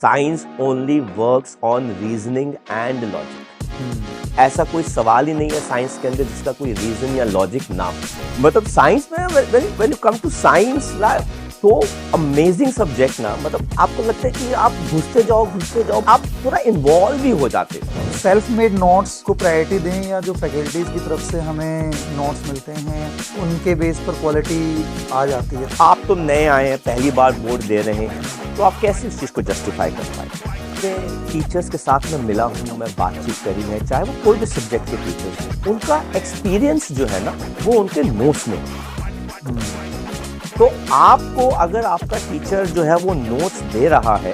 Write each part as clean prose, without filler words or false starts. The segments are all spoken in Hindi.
Science only works on reasoning and logic. ऐसा कोई सवाल ही नहीं है साइंस के अंदर जिसका कोई रीजन या लॉजिक ना हो। मतलब साइंस में when you come to science, तो अमेजिंग सब्जेक्ट ना, मतलब आपको लगता है कि आप घुसते जाओ आप पूरा इन्वॉल्व ही हो जाते हो। सेल्फ मेड नोट्स को प्रायोरिटी दें या जो फैकल्टीज की तरफ से हमें नोट्स मिलते हैं उनके बेस पर क्वालिटी आ जाती है। आप तो नए आए हैं, पहली बार बोर्ड दे रहे हैं, तो आप कैसे उस चीज़ को जस्टिफाई कर पाए? टीचर्स के साथ मैं मिला हूँ, मैं बातचीत करी है, चाहे वो कोई भी सब्जेक्ट के टीचर्स, उनका एक्सपीरियंस जो है ना वो उनके नोट्स में। तो आपको अगर आपका टीचर जो है वो नोट्स दे रहा है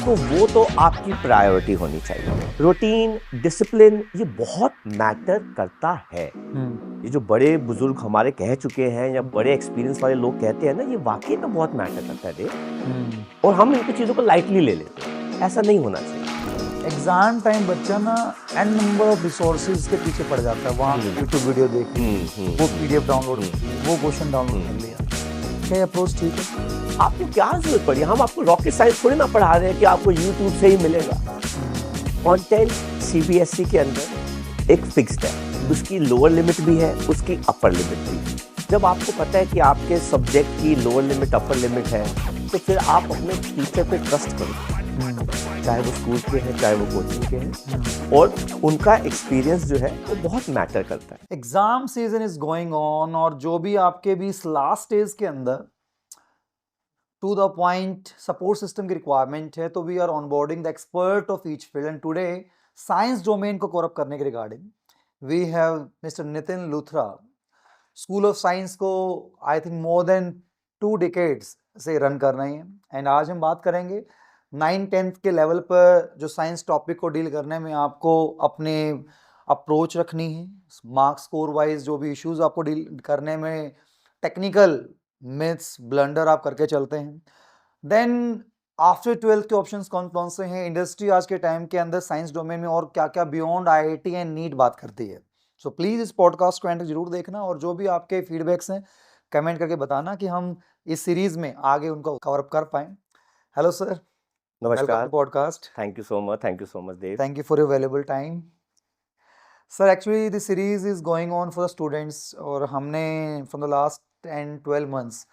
तो वो तो आपकी प्रायोरिटी होनी चाहिए। रूटीन, डिसिप्लिन, ये बहुत मैटर करता है। ये जो बड़े बुजुर्ग हमारे कह चुके हैं या बड़े एक्सपीरियंस वाले लोग कहते हैं ना, ये वाकई में बहुत मैटर करता है देव। और हम इनकी चीजों को लाइटली ले लेते हैं, ऐसा नहीं होना चाहिए। एग्जाम टाइम बच्चा ना एन नंबर ऑफ रिसोर्सेज के पीछे पड़ जाता है। वहाँ यूट्यूब वीडियो देख ली, वो पीडीएफ डाउनलोड, वो क्वेश्चन डाउनलोड कर लिया। क्या अप्रोच ठीक है? आपको क्या जरूरत पड़ी? हम आपको रॉकेट साइंस थोड़ी ना पढ़ा रहे हैं कि आपको यूट्यूब से ही मिलेगा। कंटेंट सीबीएसई के अंदर एक फिक्स्ड है, उसकी लोअर लिमिट भी है, उसकी अपर लिमिट भी है। जब आपको पता है कि आपके सब्जेक्ट की लोअर लिमिट अपर लिमिट है, तो फिर आप अपने टीचर पे ट्रस्ट करो, चाहे वो स्कूल के हैं चाहे वो कोचिंग के हैं, और उनका एक्सपीरियंस जो है वो बहुत मैटर करता है। Exam season is going on और जो भी आपके भी इस लास्ट स्टेज के अंदर to the point support system की रिक्वायरमेंट है, तो we are onboarding the expert of each field and today science domain को कवर अप करने के regarding we have mister Nitin Luthra. School of science को I think more than 2 decades से रन कर रहे हैं एंड आज हम बात करेंगे 9-10th के लेवल पर जो साइंस टॉपिक को डील करने में आपको अपने अप्रोच रखनी है, मार्क्स स्कोर वाइज जो भी इश्यूज आपको डील करने में टेक्निकल मिथ्स ब्लंडर आप करके चलते हैं। देन आफ्टर 12th के ऑप्शंस कौन कौन से हैं, इंडस्ट्री आज के टाइम के अंदर साइंस डोमेन में और क्या क्या बियॉन्ड आईआईटी एंड नीट बात करती है। सो प्लीज इस पॉडकास्ट को एंड तक जरूर देखना और जो भी आपके फीडबैक्स हैं कमेंट करके बताना कि हम इस सीरीज में आगे उनको कवर अप कर पाए। हेलो सर, नमस्कार, podcast. Thank you so much Dev. Thank you for your valuable time. Sir actually this series is going on for the students और हमने from the last 10-12 months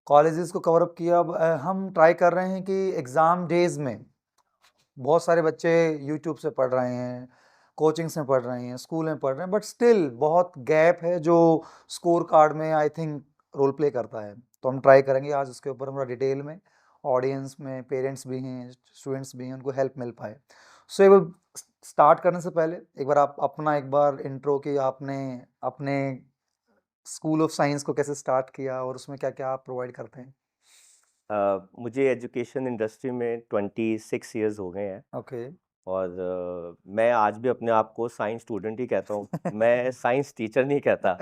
colleges को कवर अप किया। अब हम ट्राई कर रहे हैं कि एग्जाम डेज में बहुत सारे बच्चे यूट्यूब से पढ़ रहे हैं, कोचिंग्स में पढ़ रहे हैं, स्कूल में पढ़ रहे हैं, बट स्टिल बहुत गैप है जो स्कोर कार्ड में आई थिंक रोल प्ले करता है। तो हम ट्राई करेंगे आज उसके ऊपर हमारा डिटेल में, ऑडियंस में पेरेंट्स भी हैं, स्टूडेंट्स भी हैं, उनको हेल्प मिल पाए। सो एक स्टार्ट करने से पहले एक बार आप अपना एक बार इंट्रो कि आपने अपने स्कूल ऑफ साइंस को कैसे स्टार्ट किया और उसमें क्या क्या आप प्रोवाइड करते हैं। मुझे एजुकेशन इंडस्ट्री में 26 ईयर्स हो गए हैं। ओके। और मैं आज भी अपने आप को साइंस स्टूडेंट ही कहता हूँ। मैं साइंस टीचर नहीं कहता,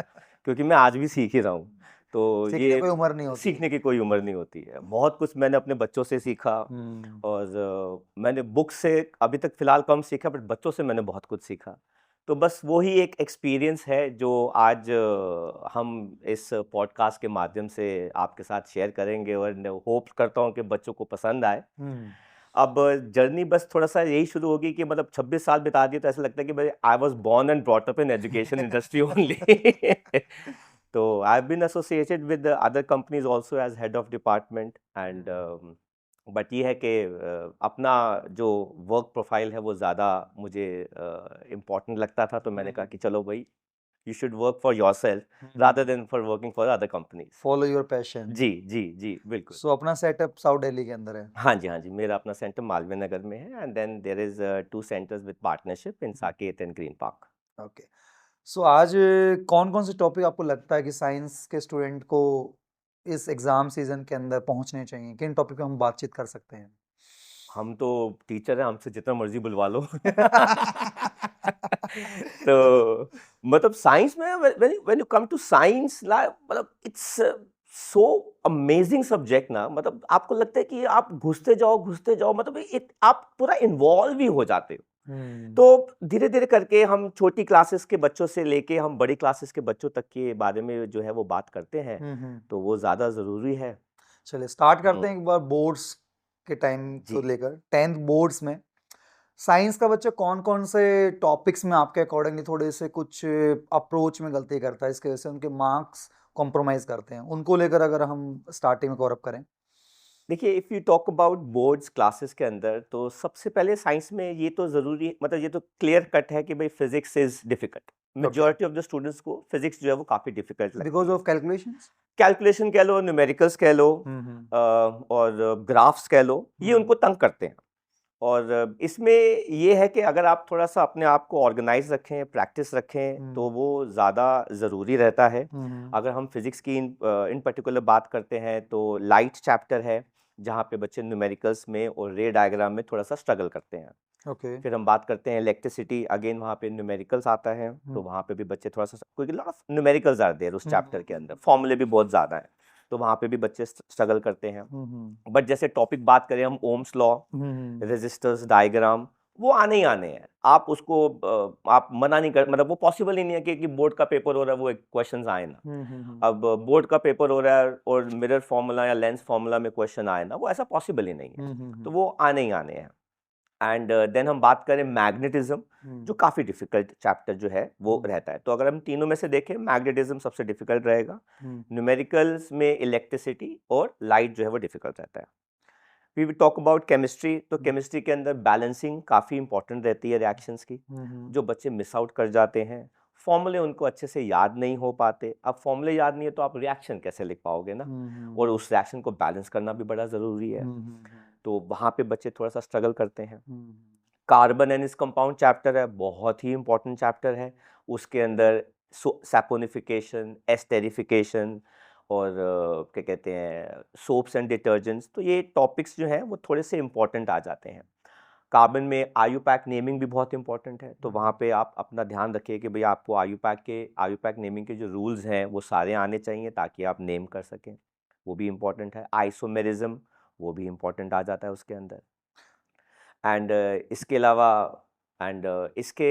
क्योंकि मैं आज भी सीख ही रहा हूँ। तो ये कोई उम्र नहीं होती, सीखने की कोई उम्र नहीं होती है। बहुत कुछ मैंने अपने बच्चों से सीखा, और मैंने बुक से अभी तक फिलहाल कम सीखा, बट बच्चों से मैंने बहुत कुछ सीखा। तो बस वही एक एक्सपीरियंस है जो आज हम इस पॉडकास्ट के माध्यम से आपके साथ शेयर करेंगे, और होप करता हूँ कि बच्चों को पसंद आए। अब जर्नी बस थोड़ा सा यही शुरू होगी कि मतलब 26 साल बिता दिए तो ऐसा लगता है कि भाई I was born and brought up in education industry only. तो I have been associated with other companies also as head of department and, but ये है कि अपना जो वर्क प्रोफाइल है वो ज़्यादा मुझे इम्पोर्टेंट लगता था। तो मैंने कहा कि चलो भाई, you should work for yourself rather than for working for other companies. Follow your passion. जी जी जी बिल्कुल। सो अपना सेटअप साउथ दिल्ली के अंदर है। हाँ जी, मेरा अपना सेंटर मालवीय नगर में है, and then there is 2 centers with partnership in Saket and Green Park. Okay. So आज कौन कौन से टॉपिक आपको लगता है कि साइंस के स्टूडेंट को इस एग्जाम सीजन के अंदर पहुंचने चाहिए, किन टॉपिक पे हम बातचीत कर सकते हैं। हम तो टीचर हैं, हमसे जितना मर्जी बुलवा लो। तो मतलब साइंस में when you come to science, मतलब इट्स सो अमेजिंग सब्जेक्ट ना, मतलब आपको लगता है कि आप घुसते जाओ, मतलब आप पूरा इन्वॉल्व ही हो जाते हो। तो धीरे धीरे करके हम छोटी क्लासेस के बच्चों से लेके हम बड़ी क्लासेस के बच्चों तक के बारे में जो है वो बात करते हैं, तो वो ज्यादा जरूरी है। चलिए स्टार्ट करते हैं एक बार बोर्ड्स के टाइम को जी। लेकर 10th बोर्ड्स में साइंस का बच्चा कौन कौन से टॉपिक्स में आपके अकॉर्डिंगली थोड़े से कुछ अप्रोच में गलती करता है, इसकी वजह से उनके मार्क्स कॉम्प्रोमाइज करते हैं, उनको लेकर अगर हम स्टार्टिंग में कवर अप करें? देखिए, if you talk about boards classes के अंदर, तो सबसे पहले साइंस में ये तो ज़रूरी, मतलब ये तो क्लियर कट है कि भाई physics is difficult. Okay, majority of the students को फिजिक्स जो है वो काफ़ी डिफ़िकल्ट लगती बिकॉज है। Of calculations. कैलकुलेशन कह लो, न्यूमेरिकल्स कह लो, हम्म। और ग्राफ्स कह लो, ये उनको तंग करते हैं। और इसमें ये है कि अगर आप थोड़ा-सा अपने आप को ऑर्गेनाइज़ रखें, प्रैक्टिस रखें, तो वो ज़्यादा ज़रूरी रहता है। अगर हम फिज़िक्स की इन पर्टिकुलर बात करते हैं, तो लाइट चैप्टर है, जहाँ पे बच्चे न्यूमेरिकल्स में और रे डायग्राम में थोड़ा-सा स्ट्रगल करते हैं। ओके। फिर हम बात करते हैं इलेक्ट्रिसिटी, अगेन वहाँ पे न्यूमेरिकल्स आता है, तो वहाँ पे भी बच्चे थोड़ा-सा, क्योंकि lot of numericals are there उस चैप्टर के अंदर, फॉर्मूले भी बहुत ज़्यादा हैं, तो वहाँ पे भी बच्चे स्ट्रगल करते हैं। बट जैसे टॉपिक बात करें हम, ओम्स लॉ, रेजिस्टर्स, डायग्राम, वो आने ही आने हैं। आप उसको आप मना नहीं कर, मतलब वो पॉसिबल ही नहीं है कि बोर्ड का पेपर हो रहा है वो क्वेश्चंस आए ना। अब बोर्ड का पेपर हो रहा है और मिरर फार्मूला या लेंस फार्मूला में क्वेश्चन आए ना, वो ऐसा पॉसिबल ही नहीं है। तो वो आने ही आने हैं। एंड देन हम बात करें मैग्नेटिज्म, जो काफ़ी डिफिकल्ट चैप्टर जो है वो रहता है। तो अगर हम तीनों में से देखें, मैग्नेटिज्म सबसे डिफिकल्ट रहेगा, न्यूमेरिकल्स में इलेक्ट्रिसिटी और लाइट जो है वो डिफिकल्ट रहता है। We will talk about chemistry, तो केमिस्ट्री के अंदर बैलेंसिंग काफ़ी इंपॉर्टेंट रहती है रिएक्शंस की, जो बच्चे मिस आउट कर जाते हैं। फॉर्मूले उनको अच्छे से याद नहीं हो पाते। अब फॉर्मूले याद नहीं है तो आप रिएक्शन कैसे लिख पाओगे ना, और उस रिएक्शन को बैलेंस करना भी बड़ा ज़रूरी है। तो वहाँ पे बच्चे थोड़ा सा स्ट्रगल करते हैं। कार्बन एंड इस कंपाउंड चैप्टर है, बहुत ही इंपॉर्टेंट चैप्टर है। उसके अंदर सैपोनिफिकेशन, एस्टेरिफिकेशन, और क्या कहते हैं, सोप्स एंड डिटर्जेंट्स, तो ये टॉपिक्स जो हैं वो थोड़े से इंपॉर्टेंट आ जाते हैं। कार्बन में आयुपैक नेमिंग भी बहुत इंपॉर्टेंट है, तो वहाँ पे आप अपना ध्यान रखिए कि भाई आपको आयुपैक नेमिंग के जो रूल्स हैं वो सारे आने चाहिए, ताकि आप नेम कर सकें, वो भी इंपॉर्टेंट है। आइसोमेरिज्म, वो भी इंपॉर्टेंट आ जाता है उसके अंदर। एंड इसके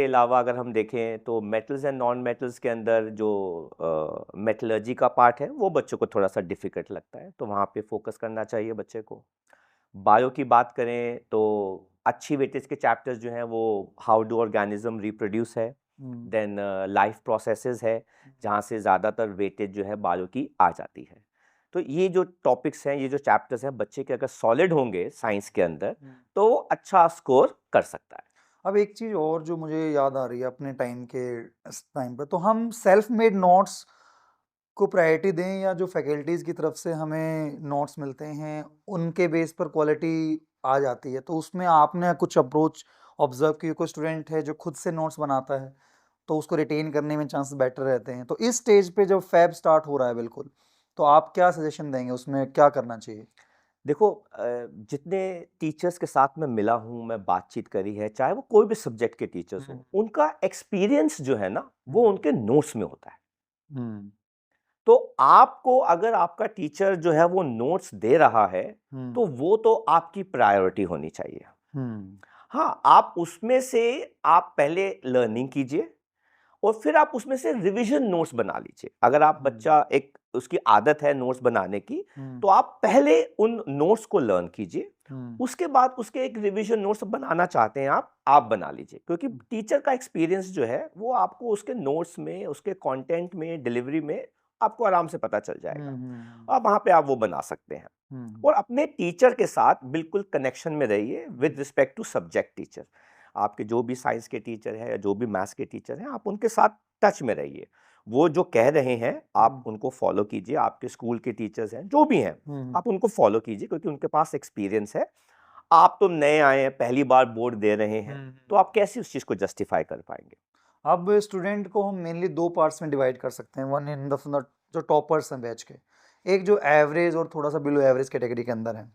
अलावा अगर हम देखें, तो मेटल्स एंड नॉन मेटल्स के अंदर जो मेटलर्जी का पार्ट है वो बच्चों को थोड़ा सा डिफिकल्ट लगता है, तो वहाँ पे फोकस करना चाहिए बच्चे को। बायो की बात करें तो अच्छी वेटेज के चैप्टर्स जो हैं वो हाउ डू ऑर्गेनिज्म रिप्रोड्यूस है, देन लाइफ प्रोसेसेस है, जहाँ से ज़्यादातर वेटेज जो है बायो की आ जाती है। तो ये जो टॉपिक्स हैं, ये जो चैप्टर्स हैं, बच्चे के अगर सॉलिड होंगे साइंस के अंदर, तो वो अच्छा स्कोर कर सकता है। अब एक चीज और जो मुझे याद आ रही है अपने टाइम के इस टाइम पर, तो हम सेल्फ मेड नोट्स को प्रायोरिटी दें, या जो फैकल्टीज की तरफ से हमें नोट्स मिलते हैं उनके बेस पर क्वालिटी आ जाती है, तो उसमें आपने कुछ अप्रोच ऑब्जर्व की? कोई स्टूडेंट है जो खुद से नोट्स बनाता है तो उसको रिटेन करने में चांसेस बेटर रहते हैं, तो इस स्टेज पे जब फैब स्टार्ट हो रहा है बिल्कुल, तो आप क्या सजेशन देंगे, उसमें क्या करना चाहिए? देखो, जितने टीचर्स के साथ मैं मिला हूँ, मैं बातचीत करी है, चाहे वो कोई भी सब्जेक्ट के टीचर्स हो, उनका एक्सपीरियंस जो है ना वो उनके नोट्स में होता है। हम्म। तो आपको, अगर आपका टीचर जो है वो नोट्स दे रहा है, तो वो तो आपकी प्रायोरिटी होनी चाहिए। हाँ, आप उसमें से आप पहले लर्निंग कीजिए, और फिर आप उसमें से रिवीजन नोट्स बना लीजिए। अगर आप बच्चा एक उसकी आदत है नोट्स बनाने की, तो आप पहले उन नोट्स को लर्न कीजिए, उसके बाद उसके एक रिवीजन नोट्स बनाना चाहते हैं आप बना लीजिए, क्योंकि टीचर का एक्सपीरियंस जो है वो आपको उसके नोट्स में, उसके कंटेंट में, डिलीवरी में आपको आराम से पता चल जाएगा, और वहाँ पे आप वो बना सकते हैं। और अपने टीचर के साथ बिल्कुल कनेक्शन में रहिए with respect to subject teacher. आपके जो भी साइंस के टीचर हैं या जो भी मैथ्स के टीचर हैं, आप उनके साथ टच में रहिए। वो जो कह रहे हैं आप उनको फॉलो कीजिए। आपके स्कूल के टीचर्स हैं, जो भी हैं, आप उनको फॉलो कीजिए, क्योंकि उनके पास एक्सपीरियंस है। आप तो नए आए हैं, पहली बार बोर्ड दे रहे हैं, तो आप कैसे उस चीज़ को जस्टिफाई कर पाएंगे? अब स्टूडेंट को हम मेनली दो पार्ट्स में डिवाइड कर सकते हैं, वन इन द जो टॉपर्स हैं बैच के, एक जो एवरेज और थोड़ा सा बिलो एवरेज कैटेगरी के अंदर है।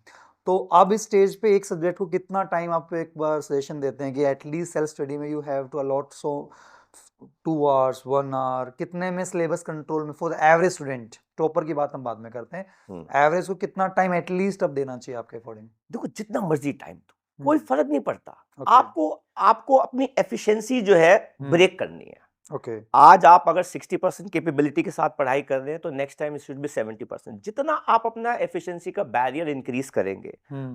तो अब इस स्टेज पे एक सब्जेक्ट को कितना टाइम आप एक बार सजेशन देते हैं कि एटलीस्ट सेल्फ स्टडी में you have to allot so 2 hours 1 hour, कितने में सिलेबस कंट्रोल में for the average student? Topper की बात हम बाद में करते हैं, एवरेज को कितना टाइम एटलीस्ट अब देना चाहिए आपके अकॉर्डिंग? देखो, जितना मर्जी टाइम दो, कोई फर्क नहीं पड़ता। आपको आपको अपनी एफिशिएंसी जो है ब्रेक करनी है। ओके। आज आप अगर 60% कैपेबिलिटी के साथ पढ़ाई कर रहे हैं तो next time it should be 70%। जितना आप अपना एफिशिएंसी का बैरियर इंक्रीज करेंगे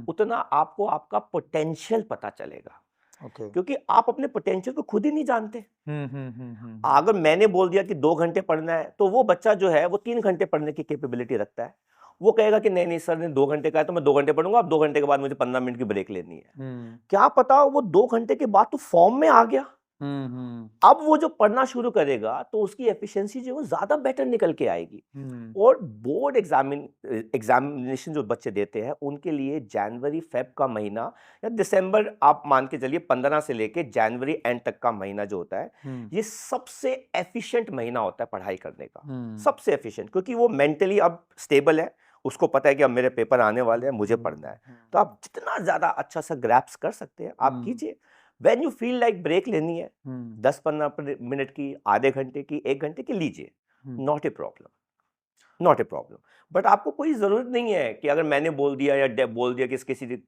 उतना आपको आपका पोटेंशियल पता चलेगा, ओके। क्योंकि आप अपने पोटेंशियल को खुद ही नहीं जानते। अगर मैंने बोल दिया कि 2 घंटे पढ़ना है तो वो बच्चा जो है वो 3 घंटे पढ़ने की कैपेबिलिटी रखता है। वो कहेगा कि नहीं नहीं सर ने 2 घंटे कहा है तो मैं 2 घंटे पढ़ूंगा, अब 2 घंटे के बाद मुझे 15 मिनट की ब्रेक लेनी है। क्या पता वो 2 घंटे के बाद तो फॉर्म में आ गया, अब वो जो पढ़ना शुरू करेगा तो उसकी एफिशिएंसी जो है वो ज्यादा बेटर निकल के आएगी। और बोर्ड एग्जामिनेशन जो बच्चे देते हैं उनके लिए जनवरी फेब का महीना या दिसंबर आप मान के चलिए 15 से लेके जनवरी एंड तक का महीना जो होता है ये सबसे एफिशिएंट महीना होता है पढ़ाई करने का, सबसे एफिशिएंट, क्योंकि वो मेंटली अब स्टेबल है, उसको पता है कि अब मेरे पेपर आने वाले हैं, मुझे पढ़ना है। तो आप जितना ज्यादा अच्छा सा ग्रैप्स कर सकते हैं आप कीजिए। When you feel like break लेनी है 10-15 मिनट की, आधे घंटे की, 1 घंटे की लीजिए, not a problem, not a problem. But आपको कोई जरूरत नहीं है कि अगर मैंने बोल दिया या बोल दिया कि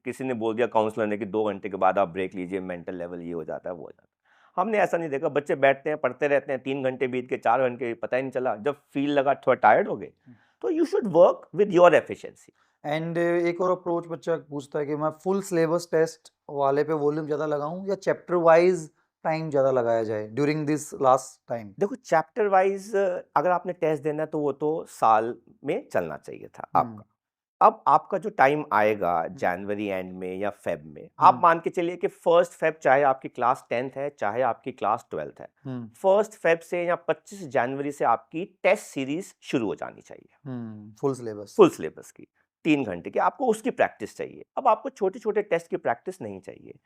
किसी ने बोल दिया काउंसलर ने कि 2 घंटे के बाद आप ब्रेक लीजिए, मेंटल लेवल ये हो जाता है वो हो जाता है। हमने ऐसा नहीं देखा, बच्चे बैठते हैं पढ़ते रहते हैं, 3 घंटे बीत के 4 घंटे पता ही नहीं चला, जब फील लगा थोड़ा टायर्ड हो गए तो you should work with your efficiency. And एक और अप्रोच बच्चा पूछता है कि मैं फुल सिलेबस टेस्ट वाले पे वॉल्यूम ज़्यादा लगाऊं या चैप्टर वाइज टाइम ज़्यादा लगाया जाए ड्यूरिंग दिस लास्ट टाइम। देखो चैप्टर वाइज अगर आपने टेस्ट देना है तो वो तो साल में चलना चाहिए था आपका। अब आपका जो टाइम आएगा जनवरी एंड में या फेब में, आप मान के चलिए कि 1 फेब चाहे आपकी क्लास 10th है चाहे आपकी क्लास 12th है, 1 फेब से या 25 जनवरी से आपकी टेस्ट सीरीज शुरू हो जानी चाहिए, फुल सिलेबस की 3 घंटे की, आपको उसकी प्रैक्टिस चाहिए। अब आपको छोटे छोटे टेस्ट की प्रैक्टिस नहीं चाहिए,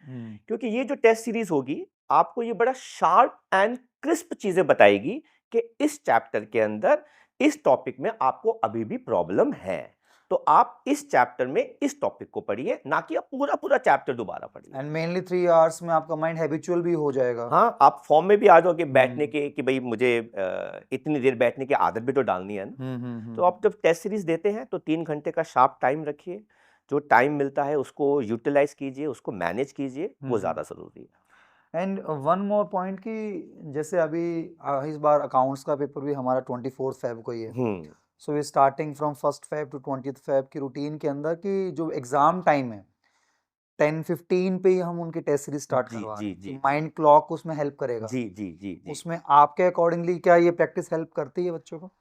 क्योंकि ये जो टेस्ट सीरीज होगी आपको ये बड़ा शार्प एंड क्रिस्प चीजें बताएगी कि इस चैप्टर के अंदर इस टॉपिक में आपको अभी भी प्रॉब्लम है, तो आप इस चैप्टर में इस टॉपिक को पढ़िए, ना कि आप पूरा पूरा चैप्टर दोबारा पढ़िए। एंड मेनली 3 आवर्स में आपका माइंड हैबिचुअल भी हो जाएगा। हाँ, आप फॉर्म में भी आ जाओगे बैठने के कि भाई मुझे इतनी देर बैठने की आदत भी तो डालनी है ना। तो आप जब टेस्ट सीरीज देते हैं तो 3 घंटे का शार्प टाइम रखिए, जो टाइम मिलता है उसको यूटिलाइज कीजिए, उसको मैनेज कीजिए, वो ज्यादा जरूरी है। एंड वन मोर पॉइंट कि जैसे अभी इस बार अकाउंट्स का पेपर भी हमारा 24 फेब को ही है, so we starting from 1 Feb to 20 Feb की रूटीन के अंदर कि जो एग्जाम टाइम है 10-15 पे ही हम उनकी टेस्ट सीरीज स्टार्ट करवा रहे हैं, माइंड क्लॉक उसमें हेल्प करेगा। जी। उसमें आपके अकॉर्डिंगली क्या ये प्रैक्टिस हेल्प करती है बच्चों को?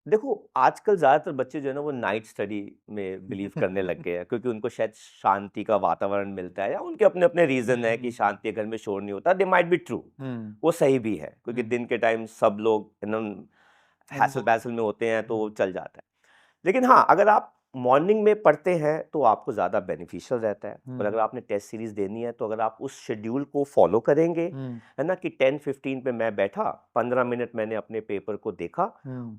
देखो आजकल ज्यादातर बच्चे जो है ना वो नाइट स्टडी में बिलीव करने लग गए हैं, क्योंकि उनको शायद शांति का वातावरण मिलता है या उनके अपने अपने रीजन है कि शांति घर में शोर नहीं होता। दे माइट बी ट्रू, वो सही भी है, क्योंकि दिन के टाइम सब लोग एकदम हैसल बैसल में होते हैं तो वो चल जाता है। लेकिन हाँ, अगर आप मॉर्निंग में पढ़ते हैं तो आपको ज़्यादा बेनिफिशियल रहता है, और अगर आपने टेस्ट सीरीज देनी है तो अगर आप उस शेड्यूल को फॉलो करेंगे, है ना, कि 10-15 पे मैं बैठा, 15 मिनट मैंने अपने पेपर को देखा,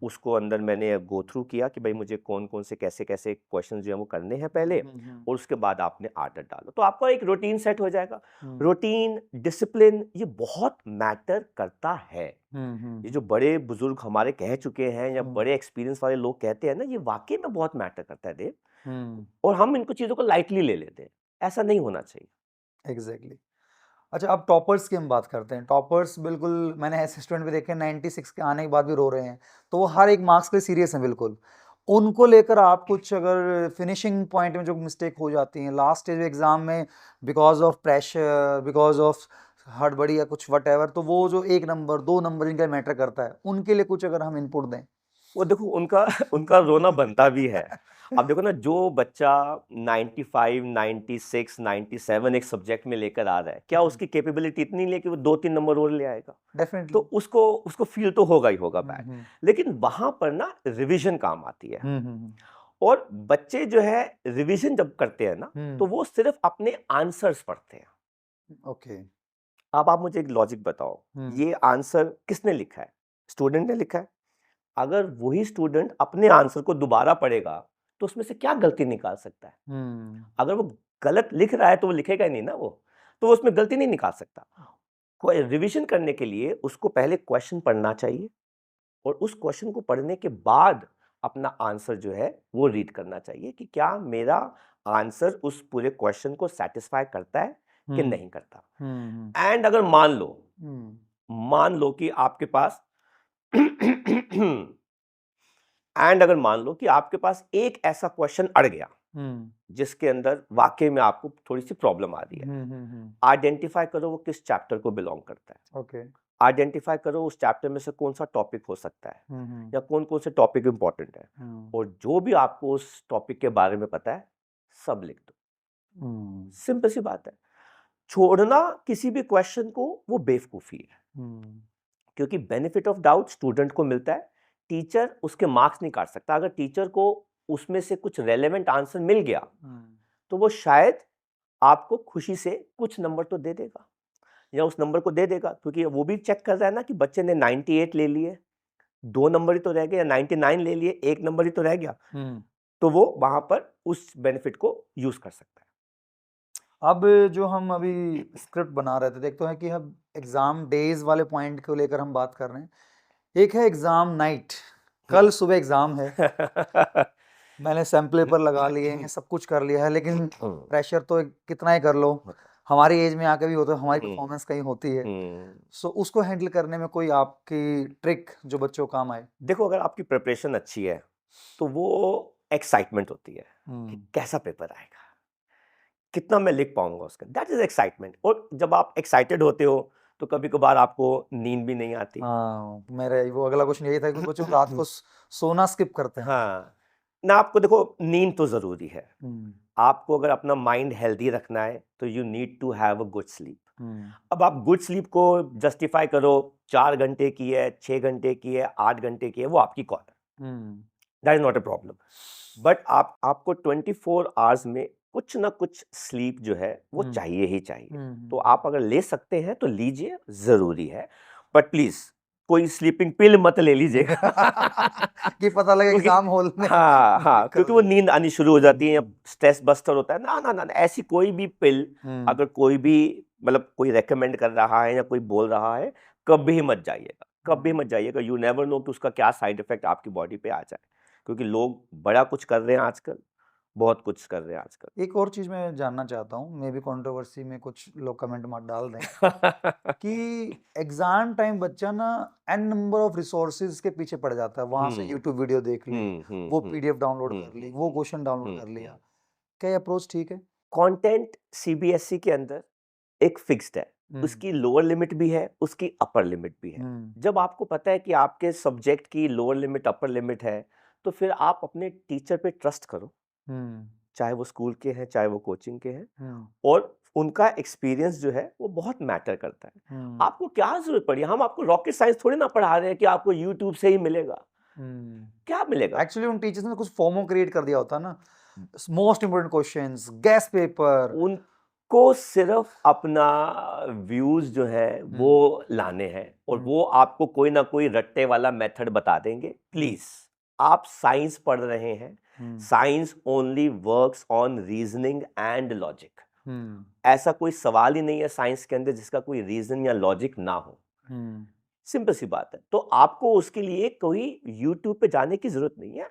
उसको अंदर मैंने गो थ्रू किया कि भाई मुझे कौन कौन से कैसे कैसे क्वेश्चन जो है वो करने हैं पहले, और उसके बाद आपने आदत डालो तो आपका एक रूटीन सेट हो जाएगा। रूटीन, डिसिप्लिन, ये बहुत मैटर करता है। ये जो बड़े बुजुर्ग हमारे कह चुके हैं या बड़े एक्सपीरियंस वाले लोग कहते हैं ना, ये वाकई में बहुत मैटर करता है देव, और हम इनको चीजों को लाइटली ले लेते हैं, ऐसा नहीं होना चाहिए। एग्जैक्टली। अच्छा, अब टॉपर्स की हम बात करते हैं। टॉपर्स बिल्कुल मैंने ऐसे स्टूडेंट भी देखे 96 के आने के बाद भी रो रहे हैं, तो वो हर एक मार्क्स के लिए सीरियस हैं बिल्कुल। उनको लेकर आप कुछ अगर फिनिशिंग पॉइंट में जो मिस्टेक हो जाती है लास्ट स्टेज एग्जाम में, because of pressure, because of हड़बड़ी या कुछ वट एवर, तो वो जो 1 नंबर 2 नंबर इनका मैटर करता है, उनके लिए कुछ अगर हम इनपुट दें। वो देखो उनका उनका रोना बनता भी है। अब देखो ना, जो बच्चा 95, 96, 97 एक सब्जेक्ट में लेकर आ रहा है, क्या उसकी कैपेबिलिटी इतनी नहीं है कि वो 2-3 नंबर और ले आएगा? डेफिनेटली। तो उसको फील तो होगा ही होगा बैड, लेकिन वहां पर ना रिवीजन काम आती है। और बच्चे जो है रिवीजन जब करते हैं ना तो वो सिर्फ अपने आंसर्स पढ़ते हैं। ओके। अब आप मुझे एक लॉजिक बताओ, ये आंसर किसने लिखा है? स्टूडेंट ने लिखा है। अगर वही स्टूडेंट अपने आंसर को दोबारा पढ़ेगा तो उसमें से क्या गलती निकाल सकता है? अगर वो गलत लिख रहा है तो वो लिखेगा ही नहीं ना, वो तो उसमें गलती नहीं निकाल सकता। कोई रिवीजन करने के लिए उसको पहले क्वेश्चन पढ़ना चाहिए, और उस क्वेश्चन को पढ़ने के बाद अपना आंसर जो है वो रीड करना चाहिए कि क्या मेरा आंसर उस पूरे क्वेश्चन को सेटिस्फाई करता है कि नहीं करता। एंड अगर मान लो मान लो कि आपके पास एंड अगर मान लो कि आपके पास एक ऐसा क्वेश्चन अड़ गया जिसके अंदर वाकई में आपको थोड़ी सी प्रॉब्लम आ रही है, आइडेंटिफाई करो वो किस चैप्टर को बिलोंग करता है। ओके। आइडेंटिफाई करो उस चैप्टर में से कौन सा टॉपिक हो सकता है या कौन कौन से टॉपिक इंपॉर्टेंट है, और जो भी आपको उस टॉपिक के बारे में पता है सब लिख दो। सिंपल सी बात है। छोड़ना किसी भी क्वेश्चन को वो बेवकूफी है, क्योंकि बेनिफिट ऑफ डाउट स्टूडेंट को मिलता है, टीचर उसके मार्क्स नहीं काट सकता। अगर टीचर को उसमें से कुछ रेलेवेंट आंसर मिल गया तो वो शायद आपको खुशी से कुछ नंबर तो दे देगा, या उस नंबर को दे देगा, क्योंकि वो भी चेक कर रहा है ना कि बच्चे ने 98 ले लिए, 2 नंबर ही तो रह गए, या 99 ले लिए, 1 नंबर ही तो रह गया, तो वो वहां पर उस बेनिफिट को यूज कर सकता है। अब जो हम अभी स्क्रिप्ट बना रहे थे, देखते हैं कि हम एग्जाम डेज वाले पॉइंट को लेकर हम बात कर रहे हैं। एक है एग्जाम नाइट, कल सुबह एग्जाम है, मैंने सैम्पल पेपर लगा लिए हैं, सब कुछ कर लिया है, लेकिन प्रेशर तो कितना ही कर लो, हमारी एज में आके भी होता है, हमारी परफॉर्मेंस कहीं होती है। सो उसको हैंडल करने में कोई आपकी ट्रिक जो बच्चों काम आए? देखो, अगर आपकी प्रिपरेशन अच्छी है तो वो एक्साइटमेंट होती है कि कैसा पेपर आएगा, कितना मैं लिख पाऊंगा उसका, दैट इज एक्साइटमेंट। और जब आप एक्साइटेड होते हो तो कभी कभार आपको नींद भी नहीं आती। हाँ, मेरा वो अगला क्वेश्चन यही था कि बच्चों रात को सोना स्किप करते हैं। हाँ ना, आपको देखो नींद तो जरूरी है। आपको अगर अपना माइंड हेल्दी रखना है तो you need to have a good sleep. अब आप गुड स्लीप को जस्टिफाई करो, 4 घंटे की है, 6 घंटे की है, 8 घंटे की है, वो आपकी कॉल है, that is not a problem. But आपको 24 आवर्स में कुछ ना कुछ स्लीप जो है वो चाहिए ही चाहिए। तो आप अगर ले सकते हैं तो लीजिए, जरूरी है, बट प्लीज कोई स्लीपिंग पिल मत ले लीजिएगा कि पता लगे एग्जाम हॉल में। हाँ, क्योंकि वो नींद आनी शुरू हो जाती है या स्ट्रेस बस्टर होता है ना ना ना, ऐसी कोई भी पिल अगर कोई भी मतलब कोई रेकमेंड कर रहा है या कोई बोल रहा है, कभी मत जाइएगा, कभी मत जाइएगा। यू नेवर नो कि उसका क्या साइड इफेक्ट आपकी बॉडी पे आ जाए, क्योंकि लोग बड़ा कुछ कर रहे हैं आजकल, बहुत कुछ कर रहे हैं आजकल। एक और चीज मैं जानना चाहता हूँ, मे बी कंट्रोवर्सी में कुछ लोग कमेंट मत डाल दें कि एग्जाम टाइम बच्चा ना एन नंबर ऑफ रिसोर्सेज के पीछे पड़ जाता है, वहां से यूट्यूब वीडियो देख ली, वो पीडीएफ डाउनलोड कर ली, वो क्वेश्चन डाउनलोड कर लिया। क्या ये अप्रोच ठीक है? कंटेंट सीबीएसई के अंदर एक फिक्स्ड है, उसकी लोअर लिमिट भी है, उसकी अपर लिमिट भी है। जब आपको पता है कि आपके सब्जेक्ट की लोअर लिमिट अपर लिमिट है, तो फिर आप अपने टीचर पे ट्रस्ट करो, चाहे वो स्कूल के हैं चाहे वो कोचिंग के हैं, और उनका एक्सपीरियंस जो है वो बहुत मैटर करता है। आपको क्या जरूरत पड़ी, हम आपको रॉकेट साइंस थोड़ी ना पढ़ा रहे हैं कि आपको यूट्यूब से ही मिलेगा। क्या मिलेगा? एक्चुअली उन टीचर्स ने कुछ फॉर्मो क्रिएट कर दिया होता ना, most important questions, guest paper, उनको सिर्फ अपना व्यूज जो है वो लाने हैं, और वो आपको कोई ना कोई रट्टे वाला मेथड बता देंगे। प्लीज, आप साइंस पढ़ रहे हैं, science only works on reasoning and logic. ऐसा कोई सवाल ही नहीं है साइंस के अंदर जिसका कोई रीजन या लॉजिक ना हो। सिंपल सी बात है। तो आपको उसके लिए कोई यूट्यूब पे जाने की जरूरत नहीं है।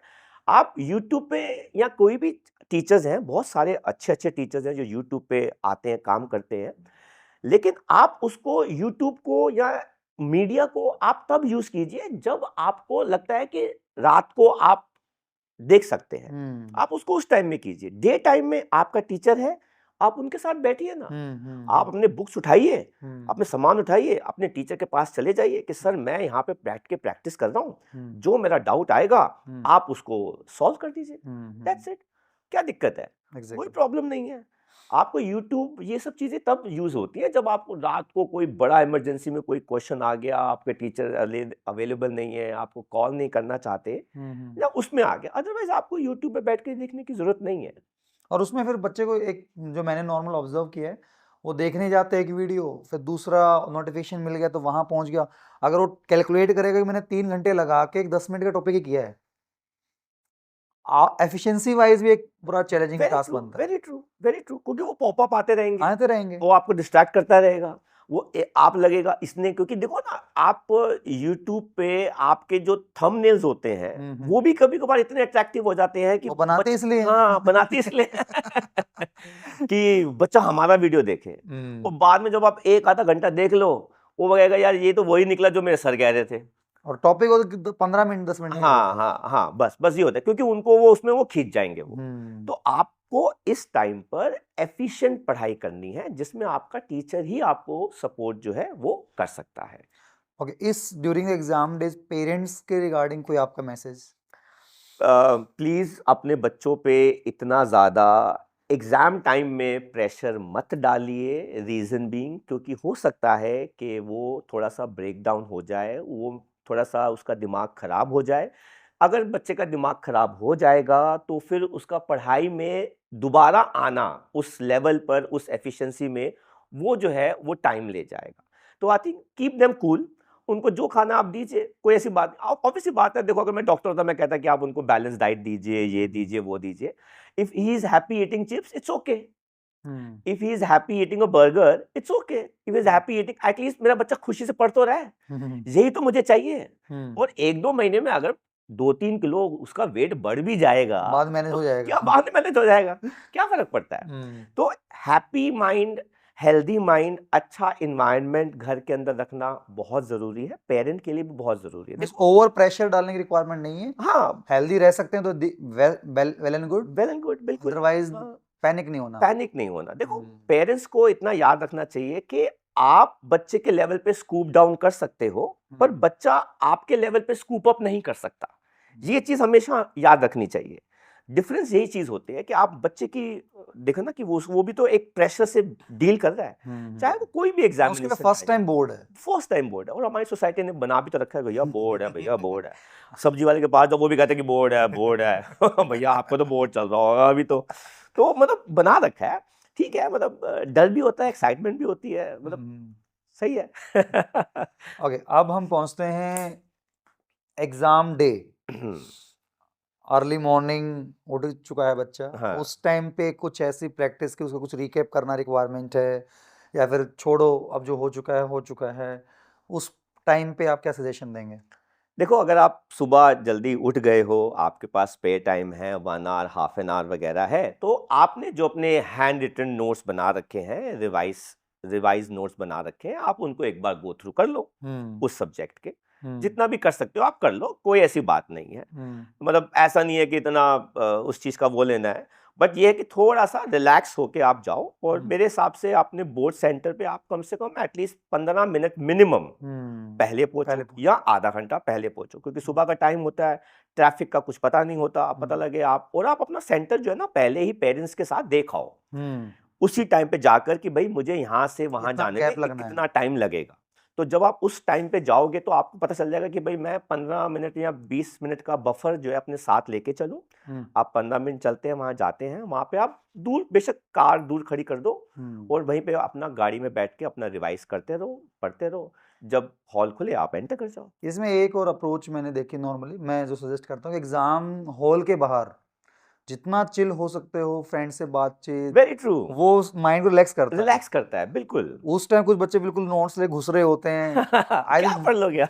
आप यूट्यूब पे या कोई भी टीचर्स हैं, बहुत सारे अच्छे अच्छे टीचर्स हैं जो यूट्यूब पे आते हैं, काम करते हैं, लेकिन आप उसको यूट्यूब को या मीडिया को आप तब यूज कीजिए जब आपको लगता है कि रात को आप देख सकते हैं, आप उसको उस टाइम में कीजिए। डे टाइम में आपका टीचर है, आप उनके साथ बैठिए ना, आप अपने बुक्स उठाइए, अपने सामान उठाइए, अपने टीचर के पास चले जाइए कि सर मैं यहाँ पे बैठ के प्रैक्टिस कर रहा हूँ, जो मेरा डाउट आएगा आप उसको सॉल्व कर दीजिए, दैट्स इट। क्या दिक्कत है? कोई प्रॉब्लम नहीं है। आपको यूट्यूब ये सब चीजें तब यूज होती है जब आपको रात को कोई बड़ा इमरजेंसी में कोई क्वेश्चन आ गया, आपके टीचर अवेलेबल नहीं है, आपको कॉल नहीं करना चाहते, या उसमें आ गया। अदरवाइज आपको यूट्यूब पे बैठ के देखने की जरूरत नहीं है। और उसमें फिर बच्चे को एक जो मैंने नॉर्मल ऑब्जर्व किया है, वो देखने जाते हैं एक वीडियो, फिर दूसरा नोटिफिकेशन मिल गया तो वहां पहुंच गया। अगर वो कैलकुलेट करेगा कि मैंने 3 घंटे लगा के एक 10 मिनट का टॉपिक ही किया है, एफिशिएंसी वाइज भी एक बड़ा चैलेंजिंग टास्क बनता है। वेरी ट्रू, वेरी ट्रू, क्योंकि वो पॉपअप आते रहेंगे, वो आपको डिस्ट्रैक्ट करता रहेगा, वो आप लगेगा इसने, क्योंकि देखो ना, आप YouTube पे आपके जो थंबनेल्स होते हैं वो भी कभी कभार इतने अट्रैक्टिव हो जाते हैं कि वो बनाते इसलिए, हाँ बनाते इसलिए कि बच्चा हमारा वीडियो देखे। और बाद में जब आप 1 आधा घंटा देख लो, वो कहेगा यार ये तो वही निकला जो मेरे सर कह रहे थे। और टॉपिक हो तो 15 मिनट 10 मिनट हाँ हाँ हाँ, बस ये होता है, क्योंकि उनको वो उसमें वो खींच जाएंगे वो। तो आपको इस टाइम पर एफिशिएंट पढ़ाई करनी है, जिसमें आपका टीचर ही आपको सपोर्ट जो है वो कर सकता है। ओके, इस ड्यूरिंग एग्जाम डेज पेरेंट्स के रिगार्डिंग कोई आपका मैसेज? प्लीज अपने बच्चों पे इतना ज़्यादा एग्ज़ाम टाइम में प्रेशर मत डालिए, रीज़न बीइंग क्योंकि हो सकता है कि वो थोड़ा सा ब्रेक डाउन हो जाए, वो थोड़ा सा उसका दिमाग ख़राब हो जाए। अगर बच्चे का दिमाग ख़राब हो जाएगा तो फिर उसका पढ़ाई में दोबारा आना उस लेवल पर, उस एफिशिएंसी में, वो जो है वो टाइम ले जाएगा। तो I think keep them cool, उनको जो खाना आप दीजिए, कोई ऐसी बात ऑब्वियसली बात है। देखो अगर मैं डॉक्टर होता मैं कहता कि आप उनको बैलेंस डाइट दीजिए, ये दीजिए, वो दीजिए। If he is happy eating chips, it's okay. If he is happy eating a burger, it's okay. If is happy eating, at least मेरा बच्चा खुशी से पढ़ तो रहा है, यही तो मुझे चाहिए। और 1-2 महीने में अगर 2-3 किलो उसका वेट बढ़ भी जाएगा, बाद मैनेज तो हो जाएगा। क्या बाद में मैनेज हो जाएगा, क्या फर्क पड़ता है। तो हैप्पी माइंड, हेल्दी माइंड, अच्छा इन्वायरमेंट घर के अंदर रखना बहुत जरूरी है, पेरेंट के लिए भी बहुत जरूरी है। देखो ओवर प्रेशर डालने की रिक्वायरमेंट नहीं है, हाँ, हेल्दी रह सकते हैं तो वेल एंड गुड, बिल्कुल। अदरवाइज हाँ, पैनिक नहीं होना। पैनिक नहीं होना। देखो पेरेंट्स को इतना याद रखना चाहिए कि आप बच्चे के लेवल पे स्कूप डाउन कर सकते हो, पर बच्चा आपके लेवल पे स्कूप अप नहीं कर सकता। ये चीज हमेशा याद रखनी चाहिए। डिफरेंस यही चीज होती है कि आप बच्चे की देखो ना कि वो भी तो एक प्रेशर से डील कर रहा है, चाहे वो कोई भी एग्जामिनेशन, उसके फर्स्ट टाइम बोर्ड है, फर्स्ट टाइम बोर्ड है। और हमारी सोसाइटी ने बना भी तो रखा है, भैया बोर्ड है, भैया बोर्ड है। सब्जी वाले के पास जब वो भी कहते हैं कि बोर्ड है, बोर्ड है। भैया आपको तो बोर्ड चल रहा होगा अभी तो मतलब बना रखा है। ठीक है, मतलब डर भी होता है, एक्साइटमेंट भी होती है, मतलब सही है। ओके, अब हम पहुंचते हैं एग्जाम डे। अर्ली मॉर्निंग उठ चुका है बच्चा, हाँ। उस टाइम पे कुछ ऐसी प्रैक्टिस की उसको कुछ रिकैप करना रिक्वायरमेंट है, या फिर छोड़ो अब जो हो चुका है, उस टाइम पे आप क्या सजेशन देंगे? देखो अगर आप सुबह जल्दी उठ गए हो, आपके पास स्पेयर टाइम है, 1 आवर, हाफ एन आवर वगैरह है, तो आपने जो अपने हैंड रिटन नोट्स बना रखे हैं, रिवाइज नोट्स बना रखे हैं, आप उनको एक बार गो थ्रू कर लो उस सब्जेक्ट के। जितना भी कर सकते हो आप कर लो, कोई ऐसी बात नहीं है। मतलब ऐसा नहीं है कि इतना उस चीज का वो लेना है, बट ये है कि थोड़ा सा रिलैक्स होके आप जाओ। और मेरे हिसाब से अपने बोर्ड सेंटर पे आप कम से कम एटलीस्ट 15 मिनट मिनिमम पहले पहुंचो, या आधा घंटा पहले पहुंचो, क्योंकि सुबह का टाइम होता है, ट्रैफिक का कुछ पता नहीं होता, पता लगे आप, और आप अपना सेंटर जो है ना पहले ही पेरेंट्स के साथ देखाओ उसी टाइम पे जाकर कि भाई मुझे यहाँ से वहां जाने में कितना टाइम लगेगा। तो जब आप उस टाइम पे जाओगे तो आपको पता चल जाएगा कि भाई मैं 15 मिनट या 20 मिनट का बफर जो है अपने साथ लेके चलूं। आप 15 मिनट चलते हैं, वहां जाते हैं, वहां पे आप दूर, बेशक कार दूर खड़ी कर दो, और वहीं पे अपना गाड़ी में बैठ के अपना रिवाइज करते रहो, पढ़ते रहो। जब हॉल खुले आप एंटर कर जाओ। इसमें एक और अप्रोच मैंने देखी, नॉर्मली मैं जो सजेस्ट करता हूँ, एग्जाम हॉल के बाहर जितना चिल हो सकते हो, फ्रेंड से बातचीत, वेरी ट्रू, वो माइंड को रिलैक्स करता है, बिल्कुल। उस टाइम कुछ बच्चे बिल्कुल नोट्स ले घुस रहे होते हैं। क्या पढ़ लोगे?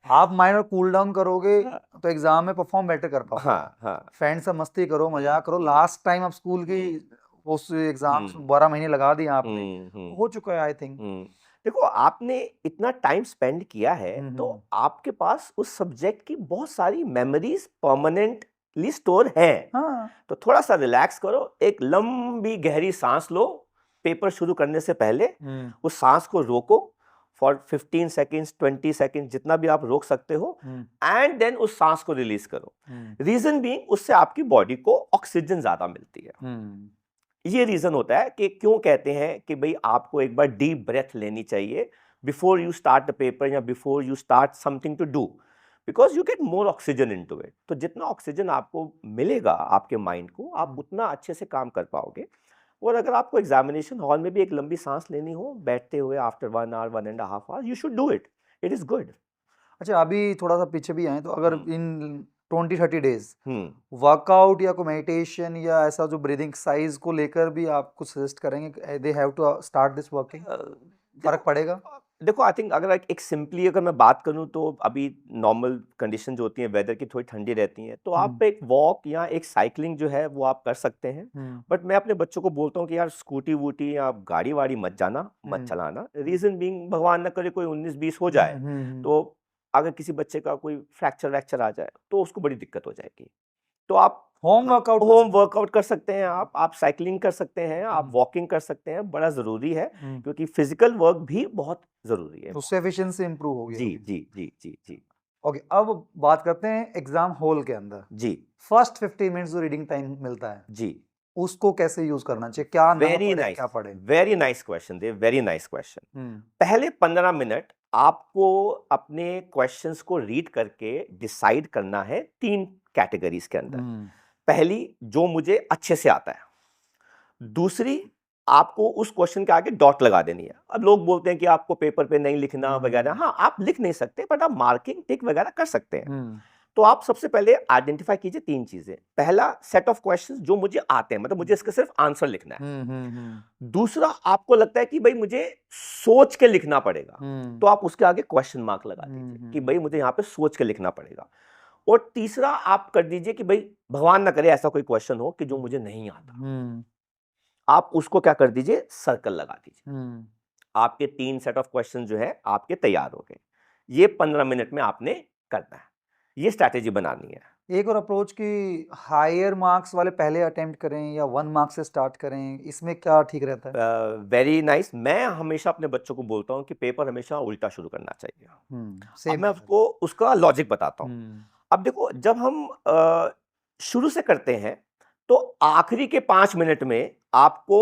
आप माइंड को कूल डाउन करोगे तो एग्जाम में परफॉर्म बेटर कर पाओगे। हाँ। फ्रेंड से मस्ती करो, मजाक करो। लास्ट टाइम आप स्कूल की उस एग्जाम 12 महीने लगा दिए आपने, हो चुका है आई थिंक। देखो आपने इतना टाइम स्पेंड किया है, तो आपके पास उस सब्जेक्ट की बहुत सारी मेमोरीज परमानेंटली स्टोर है। तो थोड़ा सा रिलैक्स करो, एक लंबी गहरी सांस लो पेपर शुरू करने से पहले। उस सांस को रोको फॉर 15 सेकेंड्स, 20 सेकेंड्स, जितना भी आप रोक सकते हो, एंड देन उस सांस को रिलीज करो। रीजन बीइंग उससे आपकी बॉडी को ऑक्सीजन ज्यादा मिलती है। ये रीजन होता है कि क्यों कहते हैं कि भाई आपको एक बार डीप ब्रेथ लेनी चाहिए before you start the paper या before you start something to do, because you get more oxygen into it. तो जितना ऑक्सीजन आपको मिलेगा आपके माइंड को, आप उतना अच्छे से काम कर पाओगे। और अगर आपको एग्जामिनेशन हॉल में भी एक लंबी सांस लेनी हो बैठते हुए after 1 hour, 1.5 hour, you should do it, it is good. अच्छा, अभी थोड़ा सा पीछे भी आए तो अगर इन 20-30 डेज वर्कआउट या कोई मेडिटेशन या ऐसा जो ब्रीदिंग एक्सरसाइज को लेकर भी आप कुछ सजेस्ट करेंगे, they have to start this working, फर्क पड़ेगा? देखो आई थिंक अगर एक सिंपली अगर मैं बात करूं तो अभी नॉर्मल कंडीशन जो होती है वेदर की थोड़ी ठंडी रहती है, तो आप एक वॉक या एक साइकिलिंग जो है वो आप कर सकते हैं। बट मैं अपने बच्चों को बोलता हूँ कि यार स्कूटी वूटी या गाड़ी वाड़ी मत जाना, मत चलाना। रीजन बीइंग भगवान ना करे कोई 19-20 हो जाए तो अगर किसी बच्चे का कोई फ्रैक्चर वैक्चर आ जाए तो उसको बड़ी दिक्कत हो जाएगी। तो आप होम वर्कआउट कर सकते हैं, आप साइकिलिंग कर सकते हैं, आप वॉकिंग कर सकते हैं, बड़ा जरूरी है क्योंकि फिजिकल वर्क भी बहुत जरूरी है। उससे एफिशिएंसी इंप्रूव होगी। जी जी जी जी जी ओके, अब बात करते हैं एग्जाम हॉल के अंदर। जी फर्स्ट 50 मिनट्स जो रीडिंग टाइम मिलता है जी उसको कैसे यूज करना चाहिए, क्या ना वेरी पढ़े नाइस, क्या पढ़े? वेरी नाइस क्वेश्चन दे, वेरी नाइस क्वेश्चन। पहले 15 मिनट आपको अपने क्वेश्चंस को रीड करके डिसाइड करना है 3 कैटेगरीज के अंदर। पहली, जो मुझे अच्छे से आता है। दूसरी, आपको उस क्वेश्चन के आगे डॉट लगा देनी है। अब लोग बोलते हैं कि आपको पेपर पे नहीं लिखना वगैरह, हाँ आप लिख नहीं सकते बट आप मार्किंग टिक वगैरह कर सकते हैं। तो आप सबसे पहले आइडेंटिफाई कीजिए 3 चीजें। पहला, सेट ऑफ क्वेश्चंस जो मुझे आते हैं, मतलब मुझे इसका सिर्फ आंसर लिखना है। दूसरा, आपको लगता है कि भाई मुझे सोच के लिखना पड़ेगा, तो आप उसके आगे क्वेश्चन मार्क लगा दीजिए कि भाई मुझे यहाँ पे सोच के लिखना पड़ेगा। और तीसरा, आप कर दीजिए कि भाई भगवान ना करे ऐसा कोई क्वेश्चन हो कि जो मुझे नहीं आता, आप उसको क्या कर दीजिए, सर्कल लगा दीजिए। आपके 3 सेट ऑफ क्वेश्चन जो है आपके तैयार हो गए। ये 15 मिनट में आपने करना है, ये स्ट्रैटेजी बनानी है। एक और अप्रोच की हायर मार्क्स वाले पहले अटेम्प्ट करें या 1 मार्क्स से स्टार्ट करें, इसमें क्या ठीक रहता है? Very nice. मैं हमेशा अपने बच्चों को बोलता हूँ कि पेपर हमेशा उल्टा शुरू करना चाहिए। अब मैं उसको उसका लॉजिक बताता हूँ। अब देखो, जब हम शुरू से करते हैं तो आखिरी के 5 मिनट में आपको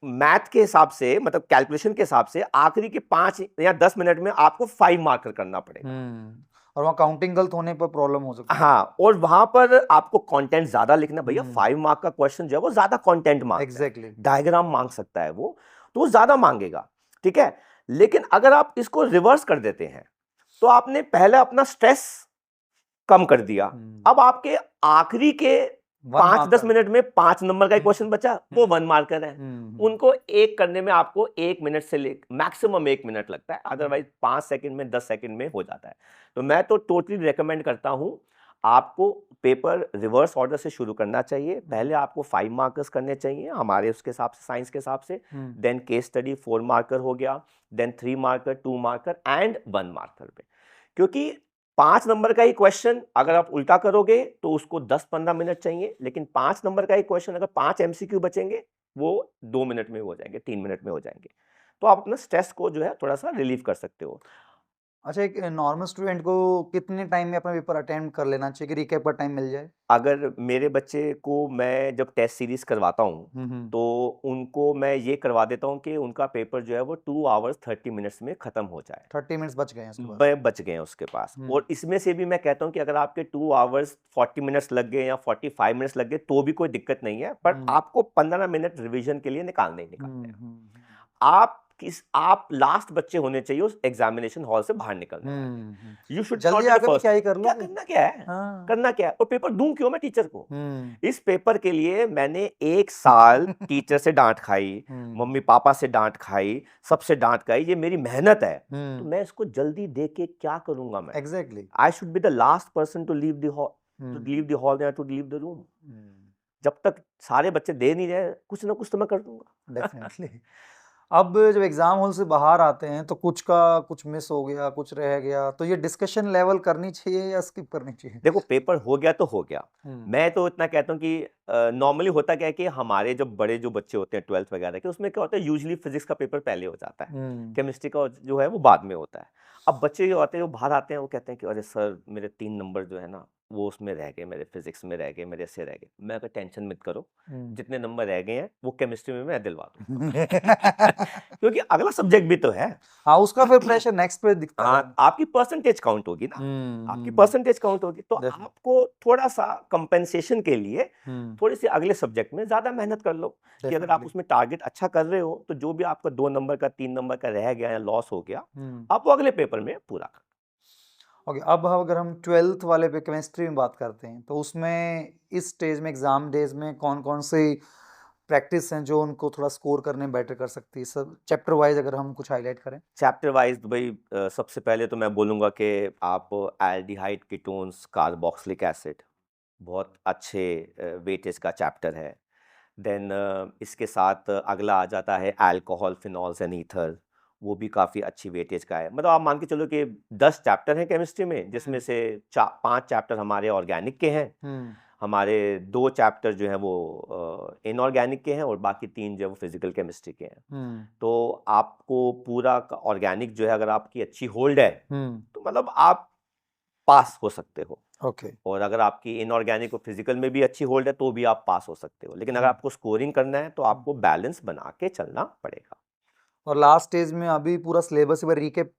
मैथ के हिसाब से, मतलब कैलकुलेशन के हिसाब से, आखिरी के 5 या 10 मिनट में आपको 5 मार्कर करना पड़ेगा। और वहाँ काउंटिंग गलत होने पर प्रॉब्लम हो सकती है। हाँ, और वहां पर आपको कंटेंट ज्यादा लिखना। भैया 5 मार्क का क्वेश्चन जो है वो ज्यादा कंटेंट मांगता है, एग्जैक्टली डायग्राम मांग सकता है वो, तो वो ज्यादा मांगेगा, ठीक है। लेकिन अगर आप इसको रिवर्स कर देते हैं तो आपने पहले अपना स्ट्रेस कम कर दिया। अब आपके आखिरी के 5-10 मिनट में 5 नंबर का क्वेश्चन बचा, वो 1 मार्कर है। उनको एक करने में आपको 1 मिनट से ले मैक्सिमम 1 मिनट लगता है, अदरवाइज 5 सेकंड में 10 सेकंड में हो जाता है। तो मैं तो टोटली रेकमेंड करता हूं आपको पेपर रिवर्स ऑर्डर से शुरू करना चाहिए। पहले आपको 5 मार्कर्स करने चाहिए हमारे उसके हिसाब से, साइंस के हिसाब से। देन केस स्टडी 4 मार्कर हो गया, then 3 marker, 2 marker and 1 marker पे। क्योंकि 5 नंबर का ही क्वेश्चन अगर आप उल्टा करोगे तो उसको 10-15 मिनट चाहिए, लेकिन 5 नंबर का ही क्वेश्चन अगर 5 एमसीक्यू बचेंगे वो 2 मिनट में हो जाएंगे, 3 मिनट में हो जाएंगे। तो आप अपना स्ट्रेस को जो है थोड़ा सा रिलीव कर सकते हो। अच्छा, एक नॉर्मल स्टूडेंट को कितने टाइम में अपना पेपर अटेम्प्ट कर लेना चाहिए कि रिकैप का टाइम मिल जाए? अगर मेरे बच्चे को मैं जब टेस्ट सीरीज करवाता हूँ तो उनको मैं ये करवा देता हूँ कि उनका पेपर जो है वो 2 आवर्स 30 मिनट्स में खत्म हो जाए। 30 मिनट्स बच गए हैं उसके पास। बच गए हैं उसके पास। और इसमें से भी मैं कहता हूँ कि अगर आपके 2 आवर्स 40 मिनट्स लग गए या 45 मिनट्स लग गए तो भी कोई दिक्कत नहीं है, पर आपको 15 मिनट रिवीजन के लिए निकालने ही निकालने हैं। आप लास्ट बच्चे होने चाहिए उस एग्जामिनेशन हॉल से बाहर निकलने वाले। यू शुड जल्दी आकर क्या ही कर लो, करना क्या है, करना क्या है। और पेपर दूं क्यों मैं टीचर को? इस पेपर के लिए मैंने 1 साल टीचर से डांट खाई, मम्मी पापा से डांट खाई, सबसे डांट खाई, ये मेरी मेहनत है। तो मैं इसको जल्दी दे के क्या करूंगा मैं? Exactly. I should be the last person to leave the hall, या टू लीव द रूम। जब तक सारे बच्चे दे नहीं रहे, कुछ ना कुछ तो मैं कर दूंगा। डेफिनेटली। अब जब एग्जाम हॉल से बाहर आते हैं तो कुछ का कुछ मिस हो गया, कुछ रह गया, तो ये डिस्कशन लेवल करनी चाहिए या स्किप करनी चाहिए? देखो, पेपर हो गया तो हो गया। मैं तो इतना कहता हूँ कि नॉर्मली होता क्या है कि हमारे जब बड़े जो बच्चे होते हैं 12th वगैरह के, उसमें क्या होता है, यूजुअली फिजिक्स का पेपर पहले हो जाता है, केमिस्ट्री का जो है वो बाद में होता है। अब बच्चे जो होते हैं वो बाहर आते हैं, वो कहते हैं कि अरे सर मेरे 3 नंबर जो है ना वो उसमें रह गए, मेरे फिजिक्स में रह गए, मेरे से रह गए। मैं कहा टेंशन मत करो, जितने नंबर रह गए हैं वो केमिस्ट्री में मैं दिलवा दूंगा। क्योंकि अगला सब्जेक्ट भी तो है। हाँ, उसका फिर प्रेशर नेक्स्ट पे दिखता है। हाँ, आपकी परसेंटेज काउंट होगी ना, आपकी परसेंटेज काउंट होगी। तो आपको थोड़ा सा कंपेंसेशन के लिए थोड़ी सी अगले सब्जेक्ट में ज्यादा मेहनत कर लो, कि अगर आप उसमें टारगेट अच्छा कर रहे हो तो जो भी आपका 2 नंबर का 3 नंबर का रह गया या लॉस हो गया, आप वो अगले पेपर में पूरा कर। ओके, अब अगर हम 12th वाले पे केमिस्ट्री में बात करते हैं तो उसमें इस स्टेज में एग्जाम डेज में कौन कौन से प्रैक्टिस हैं जो उनको थोड़ा स्कोर करने में बेटर कर सकती है? सब चैप्टर वाइज अगर हम कुछ हाईलाइट करें। चैप्टर वाइज तो भाई सबसे पहले तो मैं बोलूँगा कि आप एल्डिहाइड कीटोन्स कार्बोक्सिलिक एसिड बहुत अच्छे वेटेज का चैप्टर है। देन इसके साथ अगला आ जाता है अल्कोहल, फिनॉल्स एंड ईथर, वो भी काफ़ी अच्छी वेटेज का है। मतलब आप मान के चलो कि 10 चैप्टर हैं केमिस्ट्री में, जिसमें से 5 चैप्टर हमारे ऑर्गेनिक के हैं, हमारे 2 चैप्टर जो हैं वो इनऑर्गेनिक के हैं और बाकी 3 जो है वो फिजिकल केमिस्ट्री के हैं। तो आपको पूरा ऑर्गेनिक जो है अगर आपकी अच्छी होल्ड है तो मतलब आप पास हो सकते हो। ओके। और अगर आपकी इनऑर्गेनिक और फिजिकल में भी अच्छी होल्ड है तो भी आप पास हो सकते हो। लेकिन अगर आपको स्कोरिंग करना है तो आपको बैलेंस बना के चलना पड़ेगा। और लास्ट स्टेज में अभी पूरा सिलेबस एक बार रिकेप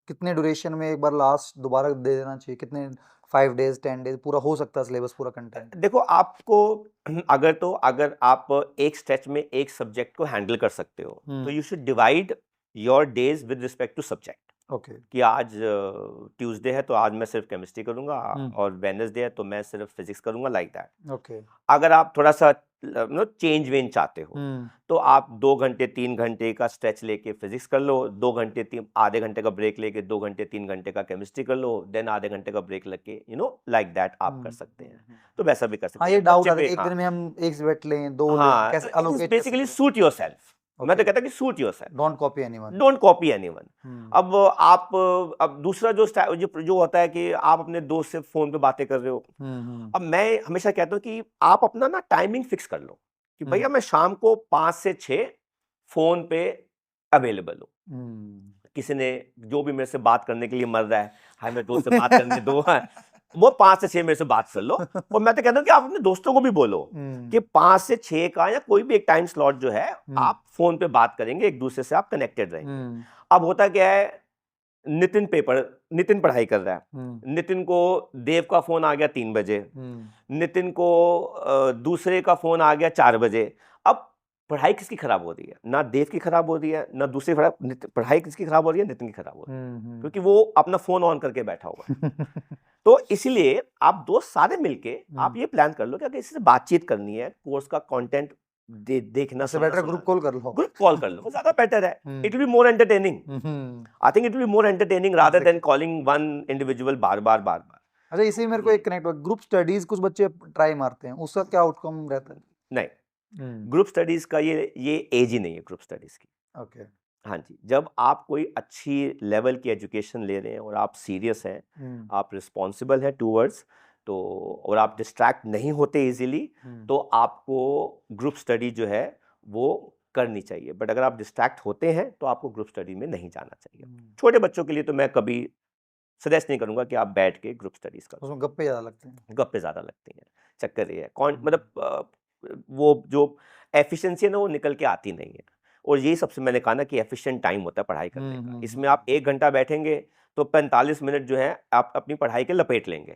कितने ड्यूरेशन में एक बार लास्ट दोबारा दे देना चाहिए? कितने 5 डेज 10 डेज पूरा हो सकता है सिलेबस पूरा कंटेंट? देखो आपको अगर आप एक स्ट्रेच में एक सब्जेक्ट को हैंडल कर सकते हो तो you should divide your days with respect to subject. Okay. कि आज ट्यूसडे है तो आज मैं सिर्फ केमिस्ट्री करूंगा और वेडनेसडे है तो मैं सिर्फ फिजिक्स करूंगा, लाइक दैट। ओके। अगर आप थोड़ा सा चेंज वेंज चाहते हो तो आप 2 घंटे 3 घंटे का स्ट्रेच लेके फिजिक्स कर लो, 2 घंटे आधे घंटे का ब्रेक लेके 2 घंटे 3 घंटे का केमिस्ट्री कर लो, देन आधे घंटे का ब्रेक लेके लाइक दैट आप कर सकते हैं। तो वैसा भी कर सकते हाँ, हैं। ये डाउट बच्चे आता है पे एक हाँ दिन में हम एक सब्जेक्ट लें, 2 लें, हाँ कैसे allocate कर बेसिकली सकते सूट योरसेल्फ। मैं तो Okay. कहता कि suit yourself, don't copy anyone. Don't copy anyone. अब दूसरा जो होता है कि आप अपने दोस्त से फोन पे बातें कर रहे हो। अब मैं हमेशा कहता हूँ कि आप अपना ना टाइमिंग फिक्स कर लो कि भैया मैं शाम को 5 से 6 फोन पे अवेलेबल हूँ। किसी ने जो भी मेरे से बात करने के लिए मर रहा है, हाय मेरे दोस्त से बात करने दो, वो 5 से 6 मेरे से बात कर लो। और मैं तो कहता हूँ कि आप अपने दोस्तों को भी बोलो कि 5 से 6 का या कोई भी एक टाइम स्लॉट जो है आप फोन पे बात करेंगे, एक दूसरे से आप कनेक्टेड रहेंगे। अब होता क्या है, नितिन पढ़ाई कर रहा है, नितिन को देव का फोन आ गया 3 बजे, नितिन को दूसरे का फोन आ गया 4 बजे। अब पढ़ाई किसकी खराब हो रही है? ना देव की खराब हो रही है, ना दूसरी पढ़ाई किसकी खराब हो रही है? नितिन की खराब हो रही है, क्योंकि वो अपना फोन ऑन करके बैठा हुआ है। तो इसलिए आप दोस्त सारे मिलके आप ये प्लान कर लो कि अगर किसी से बातचीत करनी है, कोर्स का कंटेंट देखना, इससे बेटर ग्रुप कॉल कर लो। ग्रुप कॉल कर लो, वो ज्यादा बेटर है। It will be more entertaining. I think it will be more entertaining rather than calling one individual बार बार। अच्छा, इसी मेरे को एक कनेक्ट हुआ, ग्रुप स्टडीज कुछ बच्चे ट्राई मारते हैं, उसका क्या आउटकम रहता है? नहीं, ग्रुप स्टडीज का ये एज ही नहीं है ग्रुप स्टडीज की। ओके। हाँ जी, जब आप कोई अच्छी लेवल की एजुकेशन ले रहे हैं और आप सीरियस हैं, आप रिस्पॉन्सिबल हैं टूवर्ड्स, तो और आप डिस्ट्रैक्ट नहीं होते इजीली, तो आपको ग्रुप स्टडी जो है वो करनी चाहिए। बट अगर आप डिस्ट्रैक्ट होते हैं तो आपको ग्रुप स्टडी में नहीं जाना चाहिए। छोटे बच्चों के लिए तो मैं कभी सजेस्ट नहीं करूंगा कि आप बैठ के ग्रुप स्टडीज करो। उसमें गप्पे ज्यादा लगते हैं। गप्पे ज्यादा लगती हैं। चक्कर ये है, कौन मतलब वो जो एफिशिएंसी है ना वो निकल के आती नहीं है। और यही सबसे मैंने कहा ना कि एफिशिएंट टाइम होता है पढ़ाई करने का। इसमें आप 1 घंटा बैठेंगे तो 45 मिनट जो है आप अपनी पढ़ाई के लपेट लेंगे,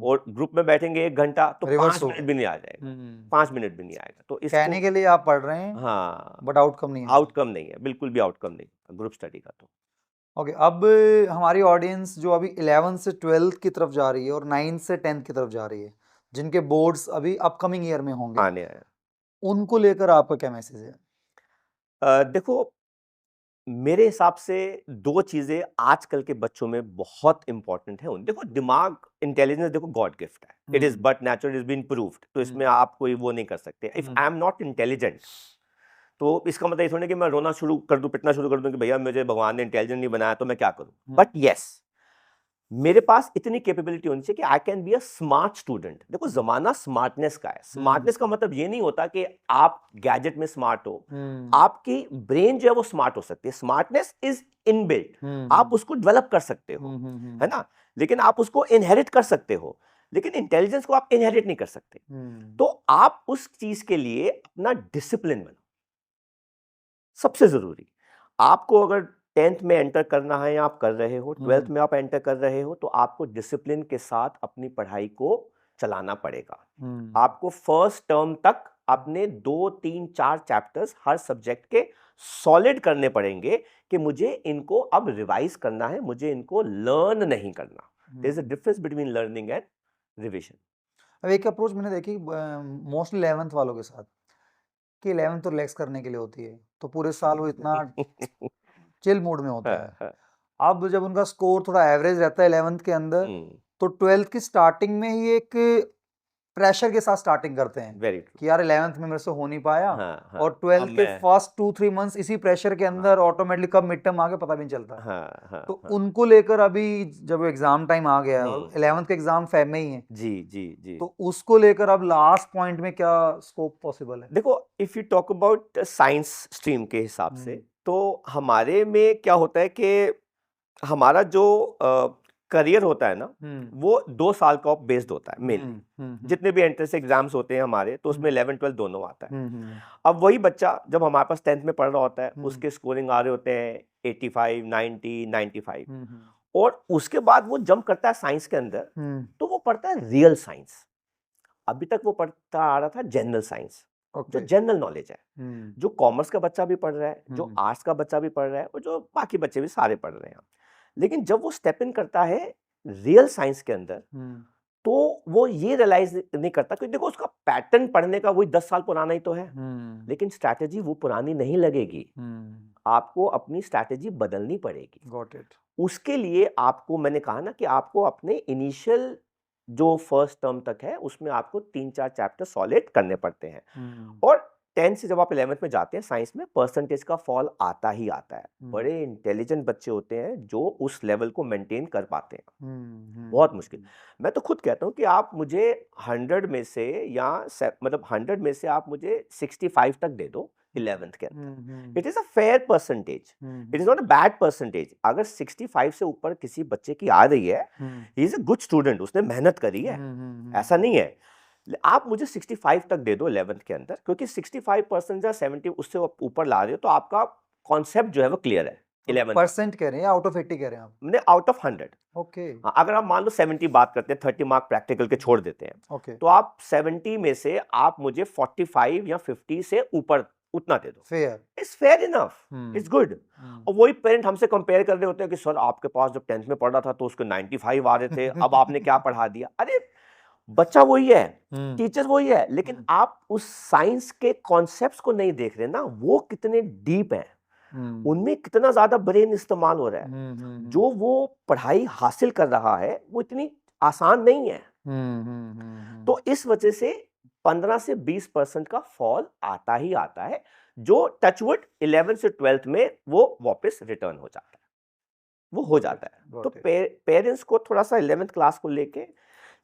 और ग्रुप में बैठेंगे 1 घंटा तो Reverse 5 हो मिनट भी नहीं आ जाएगा, 5 मिनट भी नहीं आएगा। तो कहने के लिए आप पढ़ रहे हैं, हाँ, बट आउटकम नहीं है। आउटकम नहीं है, बिल्कुल भी आउटकम नहीं ग्रुप स्टडी का। तो ओके, अब हमारी ऑडियंस जो अभी 11 से 12th की तरफ जा रही है और 9 से 10th की तरफ जा रही है, जिनके बोर्ड्स अभी अपकमिंग ईयर में होंगे, आने आया उनको लेकर आपका क्या मैसेज है? देखो, मेरे हिसाब से 2 चीजें आजकल के बच्चों में बहुत इंपॉर्टेंट है। देखो, दिमाग, इंटेलिजेंस देखो गॉड गिफ्ट है, it is but natural, is been proved. तो इसमें आप कोई वो नहीं कर सकते। If I am not intelligent तो इसका मतलब ये थोड़ी कि मैं रोना शुरू कर दूं, पिटना शुरू कर दूं कि भैया मुझे भगवान ने इंटेलिजेंट नहीं बनाया तो मैं क्या करूं। बट यस, मेरे पास इतनी कैपेबिलिटी होनी चाहिए कि I can be a smart student. देखो, जमाना स्मार्टनेस का है। स्मार्टनेस का मतलब ये नहीं होता कि आप गैजेट में स्मार्ट हो, आपकी ब्रेन जो है वो स्मार्ट हो सकती है। स्मार्टनेस इज इनबिल्ट, आप उसको डेवलप कर सकते हो, है ना, लेकिन आप उसको इनहेरिट कर सकते हो, लेकिन इंटेलिजेंस को आप इनहेरिट नहीं कर सकते। तो आप उस चीज के लिए अपना डिसिप्लिन बनाओ, सबसे जरूरी। आपको अगर 10th में एंटर करना है या आप कर रहे हो, 12th में आप एंटर कर रहे हो, तो आपको डिसिप्लिन के साथ अपनी पढ़ाई को चलाना पड़ेगा। आपको फर्स्ट टर्म तक अपने 2, 3, 4 चैप्टर्स हर सब्जेक्ट के सॉलिड करने पड़ेंगे कि मुझे इनको अब रिवाइज करना है, मुझे इनको लर्न नहीं करना। There is a difference between learning and revision. अब एक अप्रोच मैंने देखी मोस्टली 11th वालों के साथ, कि 11th तो रिलैक्स करने के लिए होती है, तो पूरे साल वो इतना चिल मूड में होता है। हाँ, अब जब उनका स्कोर थोड़ा एवरेज रहता है 11th के अंदर, हम्म, तो 12th की स्टार्टिंग में ही एक प्रेशर के साथ स्टार्टिंग करते हैं वेरी ट्रू। कि यार 11th में मेरे से हो नहीं पाया, हाँ हाँ, और अब 12th के मैं फर्स्ट 2-3 मंथ्स इसी प्रेशर के हाँ अंदर ऑटोमेटिकली कब मिड टर्म आ गया पता भी नहीं चलता। हाँ हाँ तो हाँ, उनको लेकर अभी जब एग्जाम टाइम आ गया, हम्म, 11th का एग्जाम फेब में ही है, जी जी जी। तो उसको लेकर अब लास्ट पॉइंट में क्या स्कोप पॉसिबल है? देखो, if you talk about science stream के हिसाब से, हम्म, तो हमारे में क्या होता है कि हमारा जो करियर होता है ना, हम्म, वो 2 साल का बेस्ड होता है मेनली। हम्म, हम्म, जितने भी एंट्रेंस एग्जाम्स होते हैं हमारे, तो उसमें हम्म, 11-12 दोनों आता है। हम्म, अब वही बच्चा जब हमारे पास 10th में पढ़ रहा होता है, हम्म, उसके स्कोरिंग आ रहे होते हैं 85, 90, 95, हम्म, और उसके बाद वो जंप करता है साइंस के अंदर, हम्म, तो वो पढ़ता है रियल साइंस। अभी तक वो पढ़ता आ रहा था जनरल साइंस, जो ओके, जनरल नॉलेज है, हम्म, जो कॉमर्स का बच्चा भी पढ़ रहा है, जो हम्म, आर्ट्स का बच्चा भी पढ़ रहा है, और जो बाकी बच्चे भी सारे पढ़ रहे हैं। लेकिन जब वो स्टेप इन करता है रियल साइंस के अंदर, हम्म, तो वो ये रियलाइज नहीं करता, क्योंकि देखो उसका पैटर्न पढ़ने का वही 10 साल पुराना ही तो है, हम्म, लेकिन स्ट्रैटेजी वो पुरानी नहीं लगेगी। आपको अपनी स्ट्रैटेजी बदलनी पड़ेगी। गॉट इट, उसके लिए आपको, मैंने कहा ना कि आपको अपने इनिशियल जो फर्स्ट टर्म तक है, उसमें आपको 3-4 चैप्टर सॉलिड करने पड़ते हैं। और 10 से जब आप 11th में जाते हैं साइंस में, परसेंटेज का फॉल आता ही आता है। बड़े इंटेलिजेंट बच्चे होते हैं जो उस लेवल को मेंटेन कर पाते हैं, बहुत मुश्किल। मैं तो खुद कहता हूँ कि आप मुझे 100 में से, या मतलब 100 में से आप मुझे 65 तक दे दो 11th के अंदर, it is a fair percentage, it is not a bad percentage. अगर 65 से ऊपर किसी बच्चे की आ रही है, he is a good student, उसने मेहनत करी है, ऐसा नहीं है। आप मुझे 65 तक दे दो 11th के अंदर, क्योंकि 65% या 70 उससे ऊपर ला रहे हो, तो आपका कॉन्सेप्ट जो है वो क्लियर है 11th। परसेंट कह रहे हैं या आउट ऑफ 80 कह रहे हैं आप? मैंने आउट ऑफ 100, ओके, हाँ, अगर आप मान लो 70 बात करते हैं, 30 मार्क प्रैक्टिकल के छोड़ देते हैं, ओके, तो आप 70 में से आप मुझे 45 या 50 से ऊपर उतना दे दो, fair, it's fair enough, it's good. और वही पेरेंट हमसे कंपेयर कर रहे होते हैं कि सर आपके पास जब 10th में पढ़ रहा था तो उसके 95 आ रहे थे, अब आपने क्या पढ़ा दिया। अरे बच्चा वही है, टीचर वही है, लेकिन आप उस साइंस के कॉन्सेप्ट्स को नहीं देख रहे ना, वो कितने डीप हैं, उनमें कितना ज्यादा ब्रेन इस्तेमाल हो रहा है, जो वो पढ़ाई हासिल कर रहा है वो इतनी आसान नहीं है। तो इस वजह से 15 से 20% का फॉल आता ही आता है, जो टचवुड 11 से 12th में वो वापस रिटर्न हो जाता है, वो हो जाता है। तो पेरेंट्स को थोड़ा सा 11th क्लास को लेके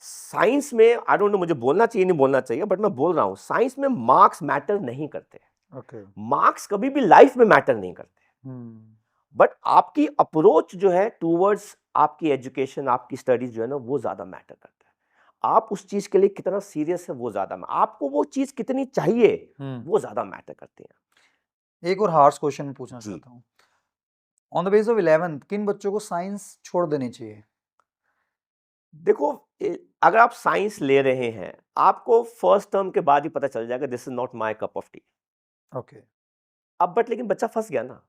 साइंस में, आई डोंट नो मुझे बोलना चाहिए नहीं बोलना चाहिए, बट मैं बोल रहा हूं, साइंस में मार्क्स मैटर नहीं करते। ओके, मार्क्स कभी भी लाइफ में मैटर नहीं करते, बट आपकी अप्रोच जो है टूवर्ड्स आपकी एजुकेशन, आपकी स्टडीज जो है ना, वो ज्यादा मैटर करता है। आप उस चीज के लिए कितना सीरियस है वो ज्यादा, आपको वो चीज कितनी चाहिए वो ज्यादा मैटर करती है। एक और हार्श क्वेश्चन पूछना जी, चाहता हूँ, on the base of 11th किन बच्चों को साइंस छोड़ देनी चाहिए? देखो, अगर आप साइंस ले रहे हैं, आपको फर्स्ट टर्म के बाद ही पता चल जाएगा this is not my cup of T. Okay, अब बट लेकिन बच्चा फंस गया ना,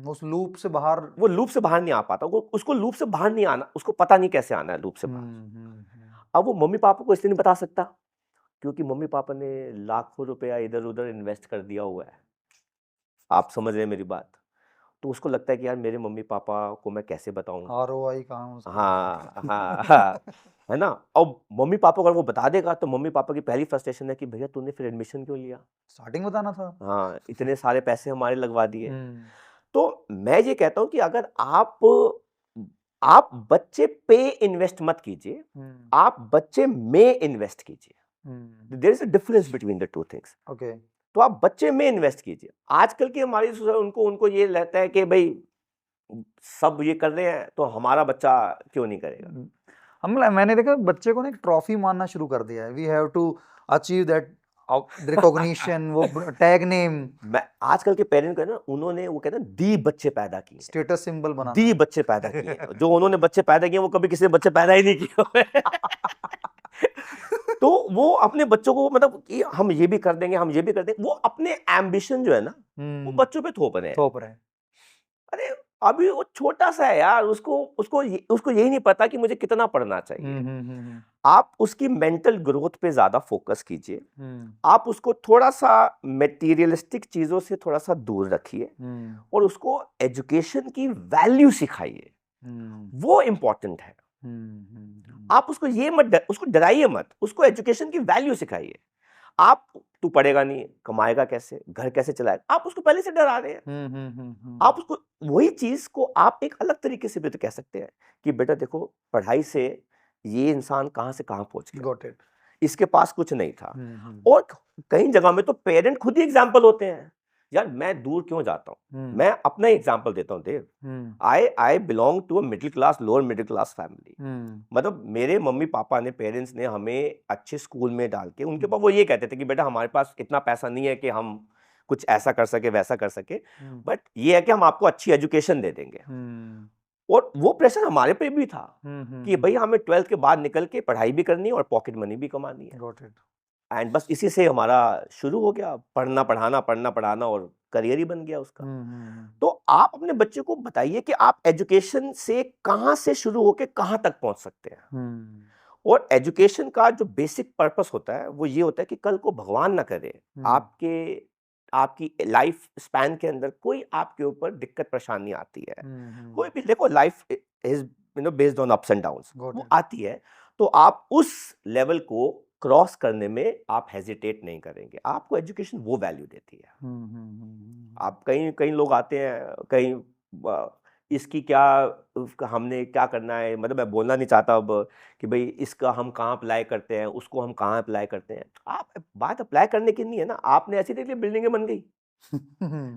उस लूप से बाहर, वो लूप से बाहर नहीं आ पाता, उसको लूप से बाहर नहीं आना, उसको पता नहीं कैसे आना है लूप से बाहर। अब वो मम्मी पापा को इसलिए नहीं बता सकता, क्योंकि मम्मी पापा ने लाखों रुपया इधर उधर इन्वेस्ट कर दिया हुआ है। आप समझ रहे हैं मेरी बात? तो उसको लगता है कि यार मेरे मम्मी पापा को मैं कैसे बताऊं। ROI कहाँ है उसका? हाँ हाँ हाँ, है ना। और मम्मी पापा को अगर वो बता देगा, तो मम्मी पापा की पहली फ्रस्ट्रेशन है कि भैया तूने फिर एडमिशन क्यों लिया, स्टार्टिंग बताना था। हाँ, इतने सारे पैसे हमारे लगवा दिए। हम्म, तो मैं ये कहता हूं कि अगर आप बच्चे पे इन्वेस्ट मत कीजिए, आप बच्चे में इन्वेस्ट कीजिए। There is a difference between the two things. Okay, तो आप बच्चे में इन्वेस्ट कीजिए। आजकल की हमारी उनको ये लगता है कि भाई सब ये कर रहे हैं तो हमारा बच्चा क्यों नहीं करेगा। मैंने देखा बच्चे को ना एक ट्रॉफी मानना शुरू कर दिया है, we have to achieve that recognition, वो टैग नेम, मैं आजकल के पेरेंट्स को ना, उन्होंने वो कहते हैं दी बच्चे पैदा किए, स्टेटस सिंबल बनाना दी बच्चे पैदा किए, जो उन्होंने बच्चे पैदा किए वो कभी किसी ने बच्चे पैदा ही नहीं किए हुए। तो वो अपने बच्चों को, मतलब कि हम ये भी कर देंगे, हम ये भी कर देंगे, वो अपने एम्बिशन जो है ना, वो बच्चों पे थोप रहे हैं। थोप रहे हैं। अरे अभी वो छोटा सा है यार, उसको यही नहीं पता कि मुझे कितना पढ़ना चाहिए। आप उसकी मेंटल ग्रोथ पे ज्यादा फोकस कीजिए, आप उसको थोड़ा सा मटेरियलिस्टिक चीजों से थोड़ा सा दूर रखिए और उसको एजुकेशन की वैल्यू सिखाइए, वो इंपॉर्टेंट है। आप उसको उसको डराइए मत, उसको एजुकेशन की वैल्यू सिखाइए। आप तू पढ़ेगा नहीं, कमाएगा कैसे, घर कैसे चलाएगा, आप उसको पहले से डरा रहे हैं। आप उसको वही चीज को आप एक अलग तरीके से भी तो कह सकते हैं कि बेटा देखो, पढ़ाई से ये इंसान कहां से कहां पहुंच गया, गॉट इट। इसके पास कुछ नहीं था। और कई जगह में तो पेरेंट खुद ही एग्जाम्पल होते हैं। यार मैं दूर क्यों जाता हूँ, मैं अपना एग्जाम्पल देता हूँ Dev. I belong to a middle class, lower middle class family. मतलब मेरे मम्मी पापा ने, पेरेंट्स ने हमें अच्छे स्कूल में डाल के, उनके पास वो ये कहते थे कि बेटा हमारे पास इतना पैसा नहीं है कि हम कुछ ऐसा कर सके वैसा कर सके, बट ये है कि हम आपको अच्छी एजुकेशन दे देंगे। और वो प्रेशर हमारे पे भी था कि भाई हमें 12th के बाद निकल के पढ़ाई भी करनी है और पॉकेट मनी भी कमानी है। Got it. एंड बस इसी से हमारा शुरू हो गया, पढ़ना पढ़ाना और करियर ही बन गया उसका। तो आप अपने बच्चे को बताइए कि आप एजुकेशन से कहां से शुरू होकर कहां तक पहुंच सकते हैं। और एजुकेशन का जो बेसिक पर्पस होता है वो ये होता है कि कल को भगवान ना करे आपकी लाइफ स्पैन के अंदर कोई आपके ऊपर दिक्कत परेशानी आती है। कोई भी देखो, life is based on ups and downs, वो आती है, तो आप उस लेवल को क्रॉस करने में आप हेजिटेट नहीं करेंगे। आपको एजुकेशन वो वैल्यू देती है। आप कई कई लोग आते हैं, कई इसकी क्या, हमने क्या करना है, मतलब मैं बोलना नहीं चाहता अब कि भाई इसका हम कहाँ अप्लाई करते हैं, उसको हम कहाँ अप्लाई करते हैं। आप बात अप्लाई करने की नहीं है ना, आपने ऐसी देख ली बिल्डिंगें बन गई,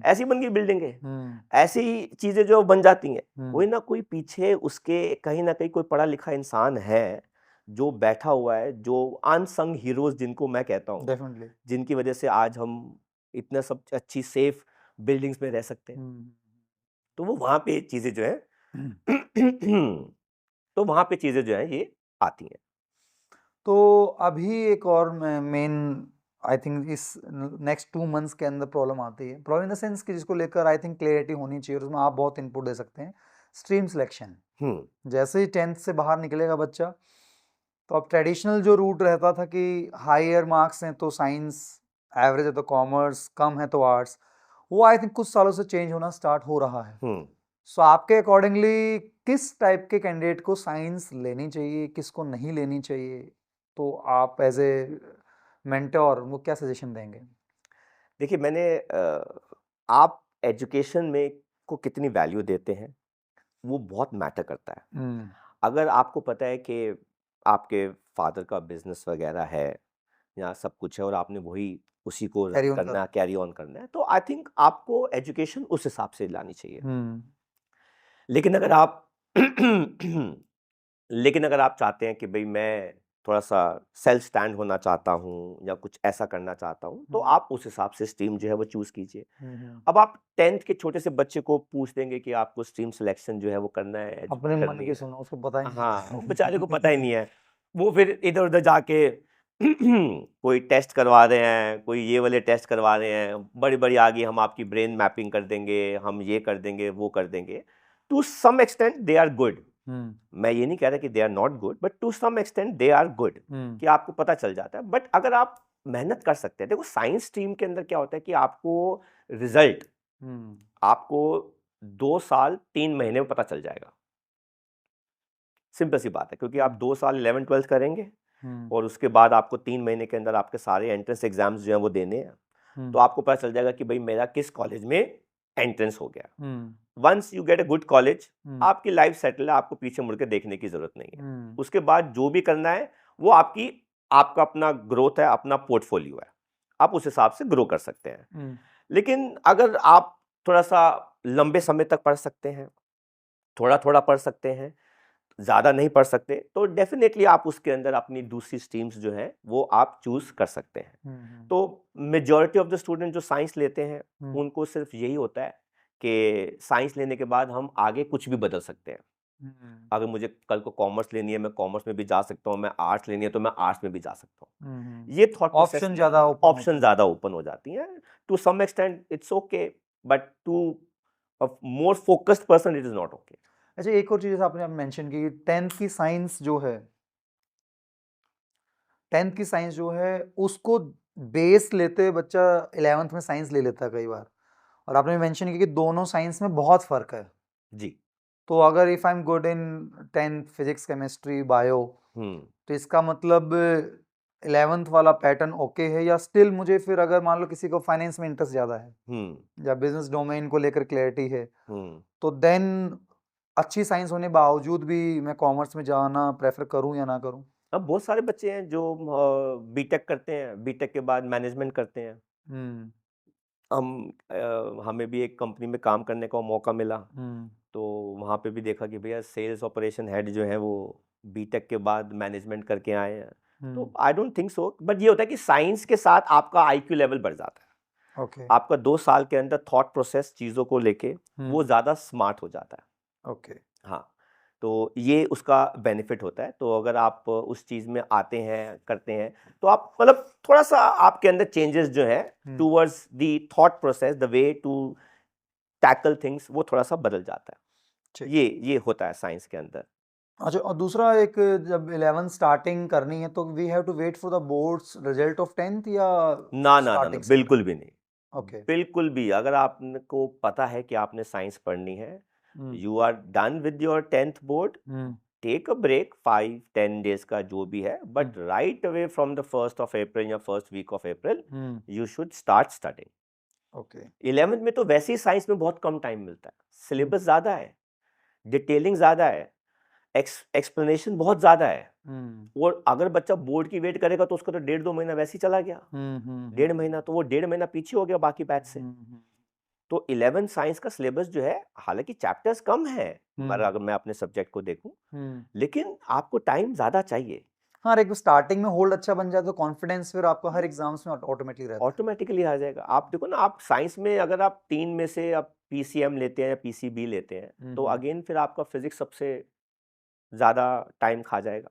ऐसी बन गई बिल्डिंगें, ऐसी चीजें जो बन जाती हैं, कोई ना कोई पीछे उसके कहीं ना कहीं कोई पढ़ा लिखा इंसान है जो बैठा हुआ है, जो अनसंग हीरोज जिनको मैं कहता हूँ, डेफिनेटली, जिनकी वजह से आज हम इतना सब अच्छी सेफ बिल्डिंग्स में रह सकते हैं। तो वो वहां पे चीजें जो है तो वहां पे चीजें जो है ये आती हैं। तो अभी एक और मेन, आई थिंक इस नेक्स्ट 2 मंथ्स के अंदर प्रॉब्लम आती है, प्रॉब्लम इन द सेंस कि जिसको लेकर आई थिंक क्लियरिटी होनी चाहिए और उसमें आप बहुत इनपुट दे सकते हैं। स्ट्रीम सिलेक्शन, जैसे ही 10th से बाहर निकलेगा बच्चा, तो अब ट्रेडिशनल जो रूट रहता था कि हायर मार्क्स हैं तो साइंस, एवरेज है तो कॉमर्स, कम है तो आर्ट्स, वो आई थिंक कुछ सालों से चेंज होना स्टार्ट हो रहा है। सो आपके अकॉर्डिंगली किस टाइप के कैंडिडेट को साइंस लेनी चाहिए, किसको नहीं लेनी चाहिए, तो आप एज ए मेंटोर वो क्या सजेशन देंगे? देखिए, आप एजुकेशन में को कितनी वैल्यू देते हैं वो बहुत मैटर करता है। अगर आपको पता है कि आपके फादर का बिजनेस वगैरह है या सब कुछ है और आपने वही उसी को रन करना, कैरी ऑन करना है, तो आई थिंक आपको एजुकेशन उस हिसाब से लानी चाहिए। लेकिन अगर आप लेकिन अगर आप चाहते हैं कि भाई मैं थोड़ा सा सेल्फ स्टैंड होना चाहता हूँ या कुछ ऐसा करना चाहता हूँ, तो आप उस हिसाब से स्ट्रीम जो है वो चूज कीजिए। अब आप 10th के छोटे से बच्चे को पूछ देंगे कि आपको स्ट्रीम सिलेक्शन जो है वो करना है, अपने मन की सुनो, उसको पता ही नहीं। हाँ, बेचारे को पता ही नहीं है। वो फिर इधर उधर जाके कोई टेस्ट करवा रहे हैं, कोई ये वाले टेस्ट करवा रहे हैं, बड़ी बड़ी आगे हम आपकी ब्रेन मैपिंग कर देंगे, हम ये कर देंगे, वो कर देंगे। To some extent they are good, मैं ये नहीं कह रहा कि they are not good, but to some extent they are good, कि आपको पता चल जाता है। बट अगर आप मेहनत कर सकते हैं, देखो साइंस स्ट्रीम के अंदर क्या होता है कि आपको रिजल्ट आपको 2 साल 3 महीने में पता चल जाएगा। सिंपल सी बात है, क्योंकि आप 2 साल 11th 12th करेंगे और उसके बाद आपको 3 महीने के अंदर आपके सारे एंट्रेंस एग्जाम्स जो हैं वो देने हैं, तो आपको पता चल जाएगा कि भाई मेरा किस कॉलेज में एंट्रेंस हो गया। Once you get a good college, आपकी लाइफ सेटल है, आपको पीछे मुड़ के देखने की जरूरत नहीं है। उसके बाद जो भी करना है वो आपका अपना ग्रोथ है, अपना पोर्टफोलियो है, आप उस हिसाब से ग्रो कर सकते हैं। लेकिन अगर आप थोड़ा सा लंबे समय तक पढ़ सकते हैं, थोड़ा थोड़ा पढ़ सकते हैं, ज्यादा नहीं पढ़ सकते, तो डेफिनेटली आप उसके अंदर अपनी दूसरी स्ट्रीम्स जो है वो आप चूज कर सकते हैं। तो मेजॉरिटी ऑफ द स्टूडेंट जो साइंस लेते हैं उनको सिर्फ यही होता है कि साइंस लेने के बाद हम आगे कुछ भी बदल सकते हैं। अगर मुझे कल को कॉमर्स लेनी है, मैं कॉमर्स में भी जा सकता हूँ, मैं आर्ट्स लेनी है तो मैं आर्ट्स में भी जा सकता हूँ। ये थॉट ऑप्शन ज्यादा ओपन हो जाती हैं। To some extent it's okay, but to A more focused person, it is not okay. अच्छा, एक और चीज़ आपने मेंशन की, 10th की साइंस जो है, 10th की साइंस जो है उसको बेस लेते हुए बच्चा 11th में साइंस ले लेता है कई बार, और आपने मेंशन किया कि दोनों साइंस में बहुत फर्क है। जी। तो अगर if I am good in 10th physics, chemistry, bio, तो इसका मतलब 11th वाला पैटर्न ओके है, या स्टिल मुझे फिर अगर मान लो किसी को फाइनेंस में इंटरेस्ट ज़्यादा है या बिजनेस डोमेन को लेकर क्लैरिटी है, तो देन अच्छी साइंस होने बावजूद भी मैं कॉमर्स में जाना प्रेफर करूं या ना करूं? अब बहुत सारे बच्चे हैं जो बीटेक करते हैं, बीटेक के बाद मैनेजमेंट करते हैं। हम्म हमें भी एक कंपनी में काम करने का मौका मिला, हम्म तो वहाँ पे भी देखा कि भैया सेल्स ऑपरेशन हेड जो है वो बीटेक के बाद मैनेजमेंट करके आए हैं। तो hmm I don't think so, but ये होता है कि साइंस के साथ आपका आईक्यू लेवल बढ़ जाता है। ओके आपका 2 साल के अंदर थॉट प्रोसेस चीज़ों को लेके वो ज़्यादा स्मार्ट हो जाता है। ओके हाँ, तो ये उसका बेनिफिट होता है। तो अगर आप उस चीज़ में आते हैं, करते हैं, तो आप मतलब थोड़ा-सा आपके अंदर चेंजेस जो है towards the thought process, the way to tackle things, वो थोड़ा-सा बदल जाता है। ठीक। ये होता है साइंस के अंदर। अच्छा, और दूसरा एक, जब 11th स्टार्टिंग करनी है तो we have to wait for the boards result of 10th या ना, ना, ना, ना, स्टार्टिंग से? बिल्कुल भी नहीं। ओके। बिल्कुल भी, अगर आपको पता है कि आपने साइंस पढ़नी है, you are done with your 10th board, take a break 5-10 days का जो भी है, but right away from the 1st of April या first week of April you should start studying. Okay. 11th में तो वैसे ही साइंस में बहुत कम टाइम मिलता है, सिलेबस ज़्यादा है, डिटेलिंग ज़्यादा है, एक्सप्लेनेशन बहुत ज़्यादा है। और अगर बच्चा बोर्ड की वेट करेगा तो उसका तो 1.5-2 महीना वैसे ही चला गया। 1.5 महीना तो वो 1.5 महीना पीछे हो गया बाकी बैच से। तो 11th साइंस का सिलेबस जो है, हालांकि चैप्टर्स कम है, पर अगर मैं अपने सब्जेक्ट को देखूं, लेकिन आपको टाइम ज़्यादा चाहिए। हाँ, एक स्टार्टिंग में होल्ड अच्छा बन जाए तो कॉन्फिडेंस फिर आपको हर एग्जाम्स में ऑटोमेटिकली रहता है। ऑटोमेटिकली आ जाएगा। आप देखो ना, आप साइंस में अगर आप 3 में से आप पीसीएम लेते हैं या पीसीबी लेते हैं, तो अगेन फिर आपका फिजिक्स सबसे ज़्यादा टाइम खा जाएगा,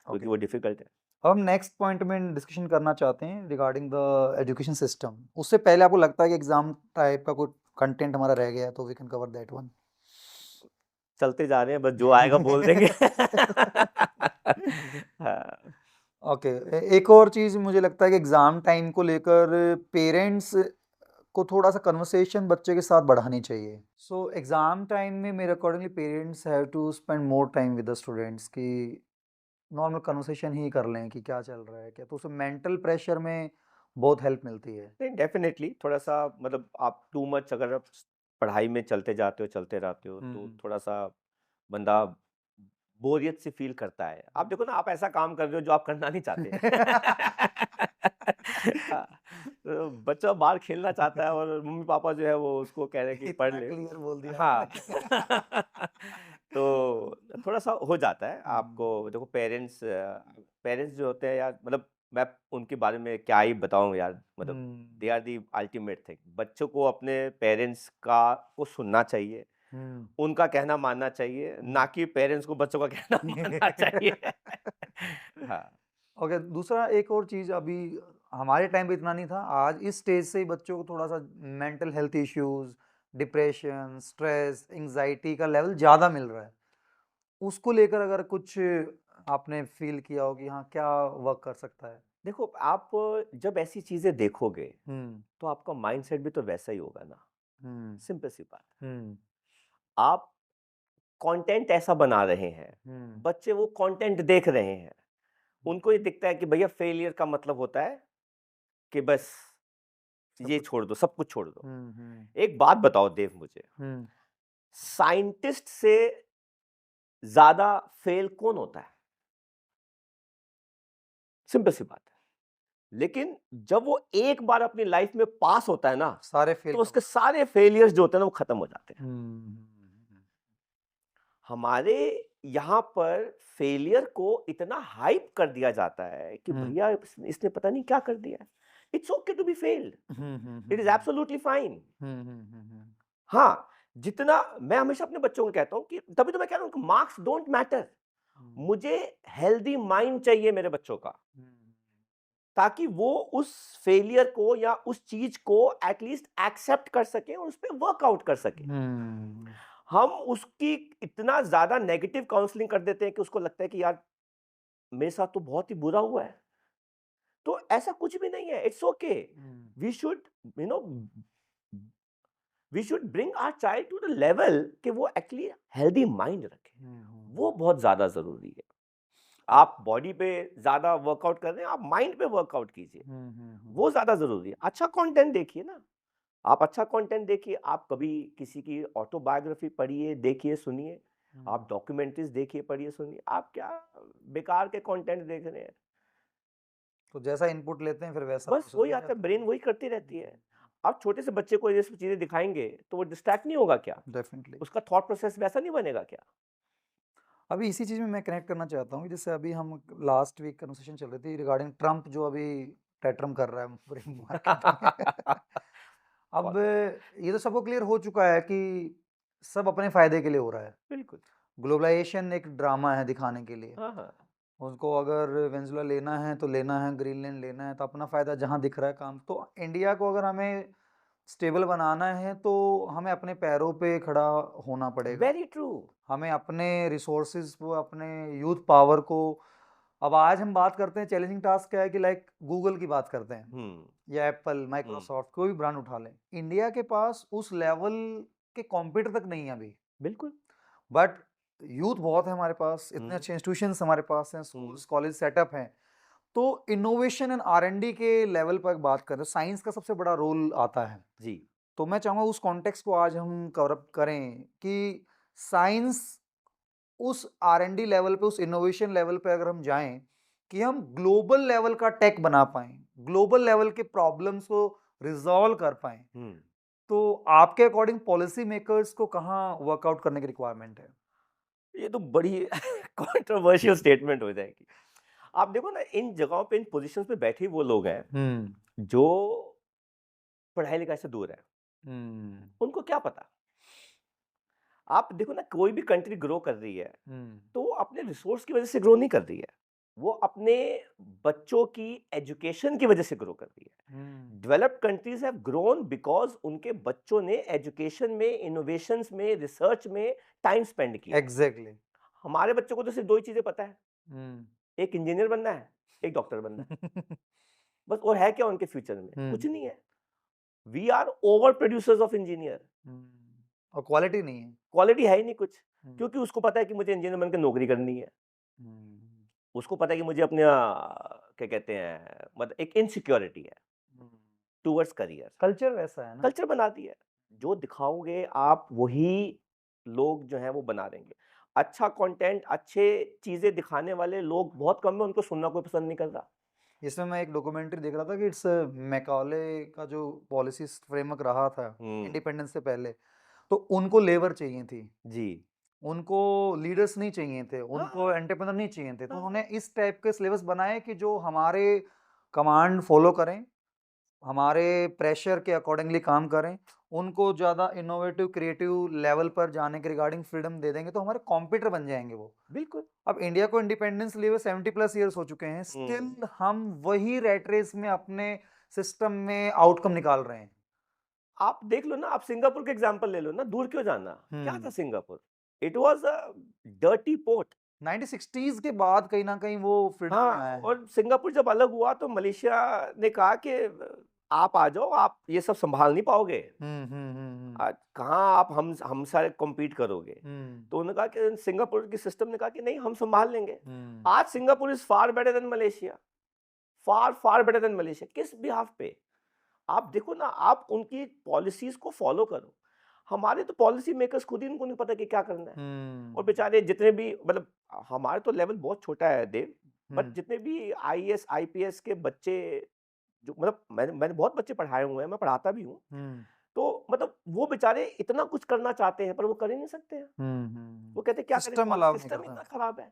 क्योंकि वो डिफिकल्ट है। हम नेक्स्ट पॉइंट में डिस्कशन करना चाहते हैं रिगार्डिंग द एजुकेशन सिस्टम। उससे पहले आपको लगता है कि एग्जाम टाइप का कोई कंटेंट हमारा रह गया है तो we can cover that one. चलते जा रहे हैं, बस जो आएगा बोल देंगे। हाँ। ओके, एक और चीज़ मुझे लगता है कि एग्ज़ाम टाइम को लेकर पेरेंट्स को थोड़ा सा कन्वर्सेशन बच्चे के साथ बढ़ानी चाहिए। सो एग्ज़ाम टाइम में मेरे accordingly parents have to spend more time with the students, कि नॉर्मल कन्वर्सेशन ही कर लें कि क्या चल रहा है क्या, तो उससे मेंटल प्रेशर में बहुत हेल्प मिलती है। नहीं, डेफिनेटली थोड़ा सा, मतलब आप टू मच अगर आप पढ़ाई में चलते जाते हो, चलते रहते हो, तो थोड़ा सा बंदा बोरियत से फील करता है। आप देखो ना, आप ऐसा काम कर रहे हो जो आप करना नहीं चाहते। हाँ, तो बच्चा बाहर खेलना चाहता है और मम्मी पापा जो है वो उसको कह रहे हैं कि पढ़ ले। क्लियर बोल दिया हाँ। आपने। तो थोड़ा सा हो जाता है आपको। देखो, पेरेंट्स पेरेंट्स जो होते हैं यार, मतलब मैं उनके बारे में क्या ही बताऊं यार, मतलब they are the ultimate thing. बच्चों को अपने पेरेंट्स का को सुनना चाहिए, उनका कहना मानना चाहिए, ना कि पेरेंट्स को बच्चों का कहना मानना चाहिए। हाँ। ओके, दूसरा एक और चीज़, अभी हमारे टाइम पे इतना नहीं था, आज इस स्टेज से ही बच्चों को थोड़ा सा mental health issues, depression, stress, anxiety का लेवल ज़्यादा मिल रहा है। उसको लेकर अगर कुछ आपने फील किया हो कि हाँ क्या वर्क कर सकता है? देखो, आप जब ऐसी चीजें देखोगे तो आपका माइंडसेट भी तो वैसा ही होगा ना। सिंपल सी बात। आप कंटेंट ऐसा बना रहे हैं, बच्चे वो कंटेंट देख रहे हैं, उनको ये दिखता है कि भैया फेलियर का मतलब होता है कि बस ये छोड़ दो, सब कुछ छोड़ दो। एक बात बताओ देव मुझे, साइंटिस्ट से ज्यादा फेल कौन होता है? सिंपल सी बात है। लेकिन जब वो एक बार अपनी लाइफ में पास होता है ना, सारे फेल तो उसके सारे फेलियर्स जो होते हैं ना वो खत्म हो जाते हैं। हमारे यहाँ पर फेलियर को इतना हाइप कर दिया जाता है कि भैया इसने पता नहीं क्या कर दिया है। It's okay to be failed, it is absolutely fine. हाँ, जितना मैं हमेशा अपने बच्चों को कहता हूँ कि तभी तो मैं कह रहा हूँ कि मार्क्स डोंट मैटर, मुझे हेल्दी माइंड चाहिए मेरे बच्चों का। ताकि वो उस फेलियर को या उस चीज को एटलीस्ट एक्सेप्ट कर सके और उस पर वर्कआउट कर सके। हम उसकी इतना ज्यादा नेगेटिव काउंसलिंग कर देते हैं कि उसको लगता है कि यार मेरे साथ तो बहुत ही बुरा हुआ है। तो ऐसा कुछ भी नहीं है, it's okay. We should you know we should bring our child to the level कि वो एक्चुअली हेल्दी माइंड रखे। वो बहुत ज्यादा जरूरी है। आप बॉडी पे ज्यादा वर्कआउट कर रहे हैं, आप माइंड पे वर्कआउट कीजिए, वो ज्यादा जरूरी है। अच्छा कंटेंट देखिए ना, आप अच्छा कंटेंट देखिए। आप कभी किसी की ऑटोबायोग्राफी पढ़िए, देखिए, सुनिए। आप डॉक्यूमेंट्रीज देखिए, पढ़िए, सुनिए। आप क्या बेकार के कंटेंट देख रहे हैं? तो जैसा इनपुट लेते हैं फिर वैसा बस प्रोसेस वही हो आता है, जाता ब्रेन वही करती रहती है। आप छोटे से बच्चे को ये सब चीजें दिखाएंगे तो वो डिस्ट्रैक्ट नहीं होगा क्या? डेफिनेटली। उसका थॉट प्रोसेस वैसा नहीं बनेगा क्या? अभी इसी चीज़ में मैं कनेक्ट करना चाहता हूँ कि जैसे अभी हम लास्ट वीक कन्वर्सेशन चल रही थी रिगार्डिंग ट्रम्प जो अभी टेट्रम कर रहा है पूरे मार्केट में। अब ये तो सबको क्लियर हो चुका है कि सब अपने फायदे के लिए हो रहा है। बिल्कुल। ग्लोबलाइजेशन एक ड्रामा है दिखाने के लिए। हाँ, हाँ। उनको अगर वेनेजुला लेना है तो लेना है, ग्रीनलैंड लेना है तो अपना फायदा जहाँ दिख रहा है काम। तो इंडिया को अगर हमें स्टेबल बनाना है तो हमें अपने पैरों पे खड़ा होना पड़ेगा। Very true. हमें अपने रिसोर्सेज को, अपने यूथ पावर को, अब आज हम बात करते हैं चैलेंजिंग टास्क क्या है कि लाइक गूगल की बात करते हैं या एप्पल, माइक्रोसॉफ्ट, कोई भी ब्रांड उठा लें, इंडिया के पास उस लेवल के कॉम्पिटिटर तक नहीं है अभी। बिल्कुल। बट यूथ बहुत है हमारे पास, इतने हम्म, अच्छे इंस्टीट्यूशंस हमारे पास हैं, हम्म, स्कूल्स, कॉलेज सेटअप हैं। तो इनोवेशन एंड R&D के लेवल पर बात करें, साइंस का सबसे बड़ा रोल आता है। जी। तो मैं चाहूँगा उस कॉन्टेक्स्ट को आज हम कवर करें कि साइंस उस R&D लेवल पे, उस इनोवेशन लेवल पे अगर हम जाएं कि हम ग्लोबल लेवल का टेक बना पाएं, ग्लोबल लेवल के प्रॉब्लम्स को रिजॉल्व कर पाएं, तो आपके अकॉर्डिंग पॉलिसी मेकर्स को कहाँ वर्कआउट करने की रिक्वायरमेंट है? ये तो बड़ी कंट्रोवर्शियल स्टेटमेंट हो जाएगी। आप देखो ना, इन जगहों पे, इन पोजीशंस पे बैठे वो लोग हैं जो पढ़ाई लिखाई से दूर है। उनको क्या पता? आप देखो ना, कोई भी कंट्री ग्रो कर रही है तो वो अपने रिसोर्स की वजह से ग्रो नहीं कर रही है, वो अपने बच्चों की एजुकेशन की वजह से ग्रो कर रही है। Developed countries have grown because उनके बच्चों ने एजुकेशन में, इनोवेशंस में, रिसर्च में टाइम स्पेंड किया। एग्जैक्टली। हमारे बच्चों को तो सिर्फ दो ही चीजें पता है, एक इंजीनियर बनना है, एक डॉक्टर बनना है। बस। और है क्या उनके फ्यूचर में? कुछ नहीं है। We are over producers of engineer. और क्वालिटी नहीं है। क्वालिटी है ही नहीं कुछ, क्योंकि उसको पता है कि मुझे इंजीनियर बनकर नौकरी करनी है। उसको पता है कि मुझे अपने क्या कहते हैं, मतलब एक इनसिक्योरिटी है टूवर्ड्स करियर। कल्चर वैसा है ना। कल्चर बना दिया है। जो दिखाओगे आप वही लोग जो हैं वो बना देंगे। अच्छा कंटेंट, अच्छे चीजें दिखाने वाले लोग बहुत कम है, उनको सुनना कोई पसंद नहीं कर रहा। इसमें मैं एक डॉक्यूमेंट्री देख रहा था कि इट्स मैकॉले का जो पॉलिसी फ्रेमवर्क रहा था इंडिपेंडेंस से पहले, तो उनको लेबर चाहिए थी, जी। उनको लीडर्स नहीं चाहिए थे, उनको एंटरप्रेन्योर नहीं चाहिए थे। तो उन्होंने इस टाइप के सिलेबस बनाए कि जो हमारे कमांड फॉलो करें, हमारे प्रेशर के अकॉर्डिंगली काम करें, उनको ज़्यादा इनोवेटिव क्रिएटिव लेवल पर जाने के रिगार्डिंग फ्रीडम दे देंगे तो हमारे कॉम्पिटिटर बन जाएंगे वो। बिल्कुल। अब इंडिया को इंडिपेंडेंस लिए हुए 70+ ईयर्स हो चुके हैं, स्टिल हम वही रैट रेस में अपने सिस्टम में आउटकम निकाल रहे हैं। आप देख लो ना, आप सिंगापुर का एग्जांपल ले लो ना, दूर क्यों जाना? क्या था Singapore? It was a dirty port. 1960s के बाद कहीं ना कहीं वो फ्रीडम में आया हाँ, है। और सिंगापुर जब अलग हुआ तो मलेशिया ने कहा कि आप आ जाओ, आप ये सब संभाल नहीं पाओगे। आज कहाँ आप हम सारे कॉम्पीट करोगे? तो उन्होंने कहा कि सिंगापुर की सिस्टम ने कहा कि नहीं, हम संभाल लेंगे। आज Singapore is far better than Malaysia, far far better than Malaysia. किस बिहाफ पे? आप देखो ना, आप उनकी पॉलिसीज को फॉलो करो। हमारे तो पॉलिसी मेकर्स खुद ही इनको नहीं पता कि क्या करना है। और बेचारे जितने भी, मतलब हमारे तो लेवल बहुत छोटा है देव, बट जितने भी आईएएस आईपीएस के बच्चे, जो मतलब मैंने बहुत बच्चे पढ़ाए हुए हैं, मैं पढ़ाता भी हूँ। तो मतलब वो बेचारे इतना कुछ करना चाहते हैं पर वो कर ही नहीं सकते हैं। वो कहते हैं क्या करें, सिस्टम अलाउ नहीं सिस्टम करता। इतना खराब है,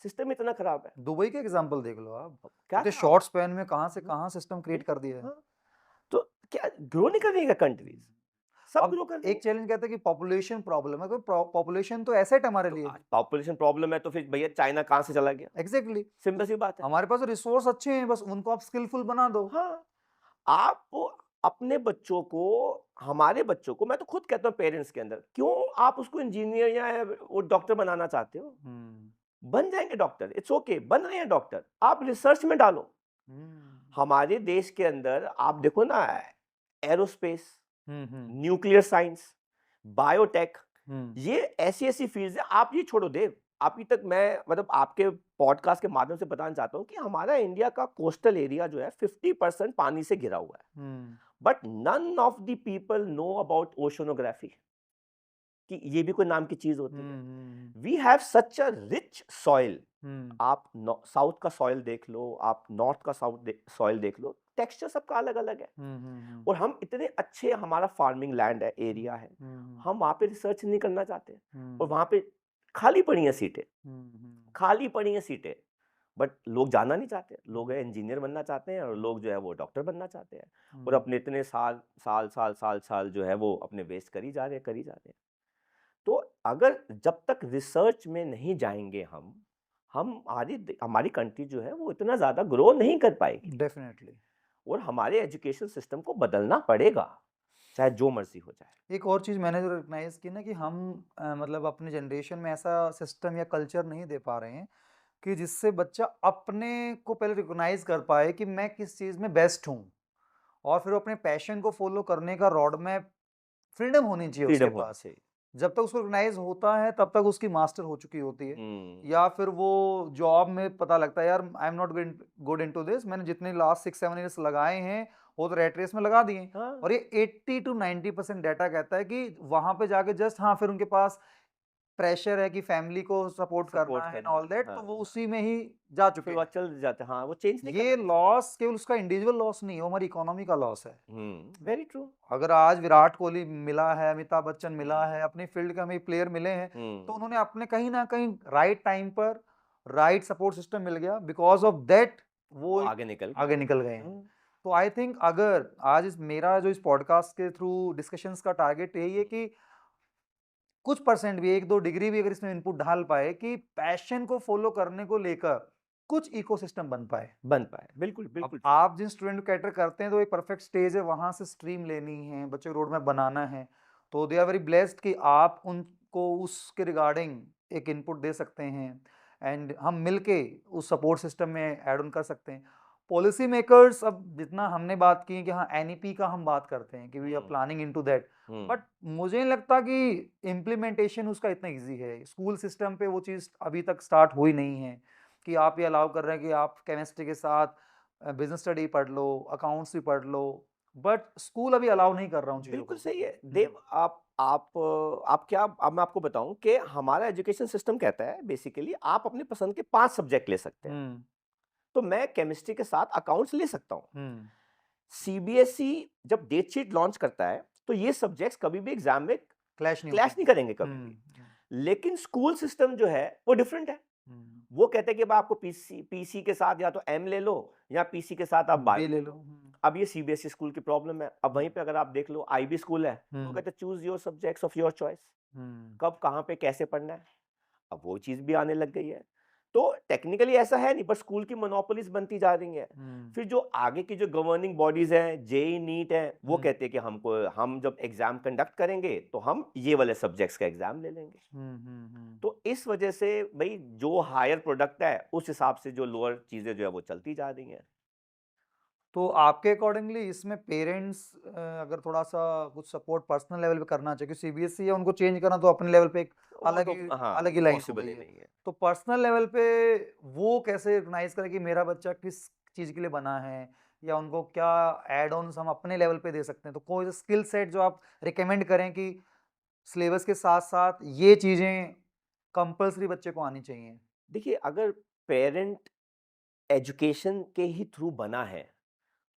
सिस्टम इतना खराब है। दुबई का एग्जांपल देख लो आप, क्या इतने था? शॉर्ट स्पैन में कहाँ से कहाँ सिस्टम क्रिएट कर दिया है। हाँ, तो क्या ग्रो नहीं कर रही है कंट्रीज? सब अब ग्रो कर रहे एक चैलेंज कहते हैं कि पॉपुलेशन प्रॉब्लम है, तो पॉपुलेशन तो एसेट हमारे लिए। पॉपुलेशन प्रॉब्लम है तो फिर भैया चाइना कहाँ से चला गया? एग्जैक्टली, सिंपल सी बात है। हमारे पास रिसोर्स अच्छे हैं, बस उनको आप स्किलफुल बना दो। हाँ, आप अपने बच्चों को, हमारे बच्चों को, मैं तो खुद कहता हूँ पेरेंट्स के अंदर, क्यों आप उसको इंजीनियर या वो डॉक्टर बनाना चाहते हो? बन जाएंगे डॉक्टर, इट्स ओके, बन रहे हैं डॉक्टर, आप रिसर्च में डालो। हमारे देश के अंदर आप देखो ना, एरोस्पेस, न्यूक्लियर साइंस, बायोटेक, ये ऐसी ऐसी फील्ड्स है। आप ये छोड़ो देव, अभी तक मैं मतलब आपके पॉडकास्ट के माध्यम से बताना चाहता हूँ कि हमारा इंडिया का कोस्टल एरिया जो है 50% पानी से घिरा हुआ है, but none of the people know about oceanography, कि ये भी कोई नाम की चीज होती है। We have such a rich soil. आप साउथ का सॉइल देख लो, आप नॉर्थ का सॉइल देख लो, टेक्सचर सबका अलग अलग है। और हम इतने अच्छे, हमारा फार्मिंग लैंड है, एरिया है, हम वहां पे रिसर्च नहीं करना चाहते, और वहां पे खाली पड़ी हैं सीटें, खाली पड़ी हैं सीटें, बट लोग जाना नहीं चाहते। लोग इंजीनियर बनना चाहते हैं, और लोग जो है वो डॉक्टर बनना चाहते हैं, और अपने इतने साल साल साल साल साल जो है वो अपने वेस्ट करी जा रहे हैं, करी जा रहे हैं। तो अगर जब तक रिसर्च में नहीं जाएंगे हम हमारी कंट्री जो है वो इतना ज्यादा ग्रो नहीं कर पाएगी। डेफिनेटली। और हमारे एजुकेशन सिस्टम को बदलना पड़ेगा, चाहे जो मर्जी हो जाए। एक और चीज मैंने जो रिकग्नाइज की ना, कि हम मतलब अपने जनरेशन में ऐसा सिस्टम या कल्चर नहीं दे पा रहे हैं कि जिससे बच्चा अपने को पहले रिकॉग्नाइज कर पाए कि मैं किस चीज में बेस्ट हूँ, और फिर वो अपने पैशन को फॉलो करने का रोड मैप, फ्रीडम होनी चाहिए उसके फ्रीडम होनी पास। चाहिए। जब तक उसको रिकॉग्नाइज होता है तब तक उसकी मास्टर हो चुकी होती है, हम्म। या फिर वो जॉब में पता लगता है यार आई am not good into this, मैंने जितने लास्ट 6-7 ईयर्स लगाए हैं वो तो रेट रेस में लगा दिए। हाँ, और ये 80 to 90% डाटा कहता है कि वहां पे जाके जस्ट, हाँ, फिर उनके पास प्रेशर है कि फैमिली को सपोर्ट करना सपोर्ट है एंड करना ऑल है, दैट, तो हाँ, वो उसी में ही जा चुके फिर वो हैं। चल जाते हैं। हाँ, वो चेंज नहीं ये करना। लॉस केवल उसका इंडिविजुअल लॉस नहीं है, वो हमारी इकोनॉमी का लॉस है। Very true. अगर आज विराट कोहली मिला है, अमिताभ बच्चन मिला है, अपनी फील्ड के हमें प्लेयर मिले हैं, तो उन्होंने अपने कहीं ना कहीं राइट टाइम पर राइट सपोर्ट सिस्टम मिल गया, बिकॉज ऑफ दैट वो आगे निकल आगे निकल गए हैं। तो आई थिंक अगर आज मेरा जो इस पॉडकास्ट के थ्रू डिस्कशंस का टारगेट यही है कि कुछ परसेंट भी, 1-2 डिग्री भी अगर इसमें इनपुट डाल पाए कि पैशन को फॉलो करने को लेकर कुछ इकोसिस्टम बन पाए। बन पाए, बिल्कुल अब बिल्कुल। आप जिन स्टूडेंट को कैटर करते हैं तो एक परफेक्ट स्टेज है, वहां से स्ट्रीम लेनी है, बच्चों को रोड मैप बनाना है, तो दे आर वेरी ब्लेस्ड कि आप उनको उसके रिगार्डिंग एक इनपुट दे सकते हैं, एंड हम मिलके उस सपोर्ट सिस्टम में ऐड ऑन कर सकते हैं। पॉलिसी मेकर्स, अब जितना हमने बात की कि हाँ एनईपी का हम बात करते हैं कि we are planning into that, but मुझे नहीं लगता कि इम्प्लीमेंटेशन उसका इतना इजी है। स्कूल सिस्टम पे वो चीज़ अभी तक स्टार्ट हुई नहीं है कि आप ये अलाउ कर रहे हैं कि आप केमिस्ट्री के साथ बिजनेस स्टडी पढ़ लो, अकाउंट्स भी पढ़ लो, बट स्कूल अभी अलाउ नहीं कर रहा हूँ चीज़ों बिल्कुल को। सही है देव। आप क्या, अब मैं आपको बताऊं कि हमारा एजुकेशन सिस्टम कहता है बेसिकली आप अपने पसंद के 5 सब्जेक्ट ले सकते हैं। हम्म तो मैं केमिस्ट्री के साथ अकाउंट्स ले सकता हूं। हम्म सीबीएसई जब डेट शीट लॉन्च करता है तो ये सब्जेक्ट्स कभी भी एग्जाम में क्लैश नहीं क्लैश होता। नहीं करेंगे कभी भी। लेकिन स्कूल सिस्टम जो है वो डिफरेंट है। वो कहते हैं कि भाई आपको पीसी के साथ या तो एम ले लो, या पीसी के साथ आप बी बायो। ले लो। अब ये सीबीएसई स्कूल की प्रॉब्लम है। अब वहीं पे अगर आप देख लो आईबी स्कूल है, वो कहते हैं choose your subjects of your choice, कब कहाँ पे कैसे पढ़ना है। अब वो चीज भी आने लग गई है। तो टेक्निकली ऐसा है नहीं, पर स्कूल की मोनोपोलीज बनती जा रही हैं। फिर जो आगे की जो गवर्निंग बॉडीज हैं, जेई नीट है, वो कहते हैं कि हम जब एग्जाम कंडक्ट करेंगे तो हम ये वाले सब्जेक्ट्स का एग्जाम ले लेंगे। तो इस वजह से भाई जो हायर प्रोडक्ट है उस हिसाब से जो लोअर चीजें जो है वो चलती जा रही हैं। तो आपके अकॉर्डिंगली इसमें पेरेंट्स अगर थोड़ा सा कुछ सपोर्ट पर्सनल लेवल पे करना चाहिए, क्योंकि सीबीएसई है, उनको चेंज करना तो अपने लेवल पे एक वो तो हाँ, अलग ही लाइन हो पॉसिबल गई ही है। नहीं है। तो पर्सनल लेवल पे वो कैसे रिकॉग्नाइज करें कि मेरा बच्चा किस चीज के लिए बना है, या उनको क्या एड ऑन्स हम अपने लेवल पे दे सकते हैं? तो कोई स्किल सेट जो आप रिकमेंड करें कि सिलेबस के साथ साथ ये चीजें कंपल्सरी बच्चे को आनी चाहिए। देखिए, अगर पेरेंट एजुकेशन के ही थ्रू बना है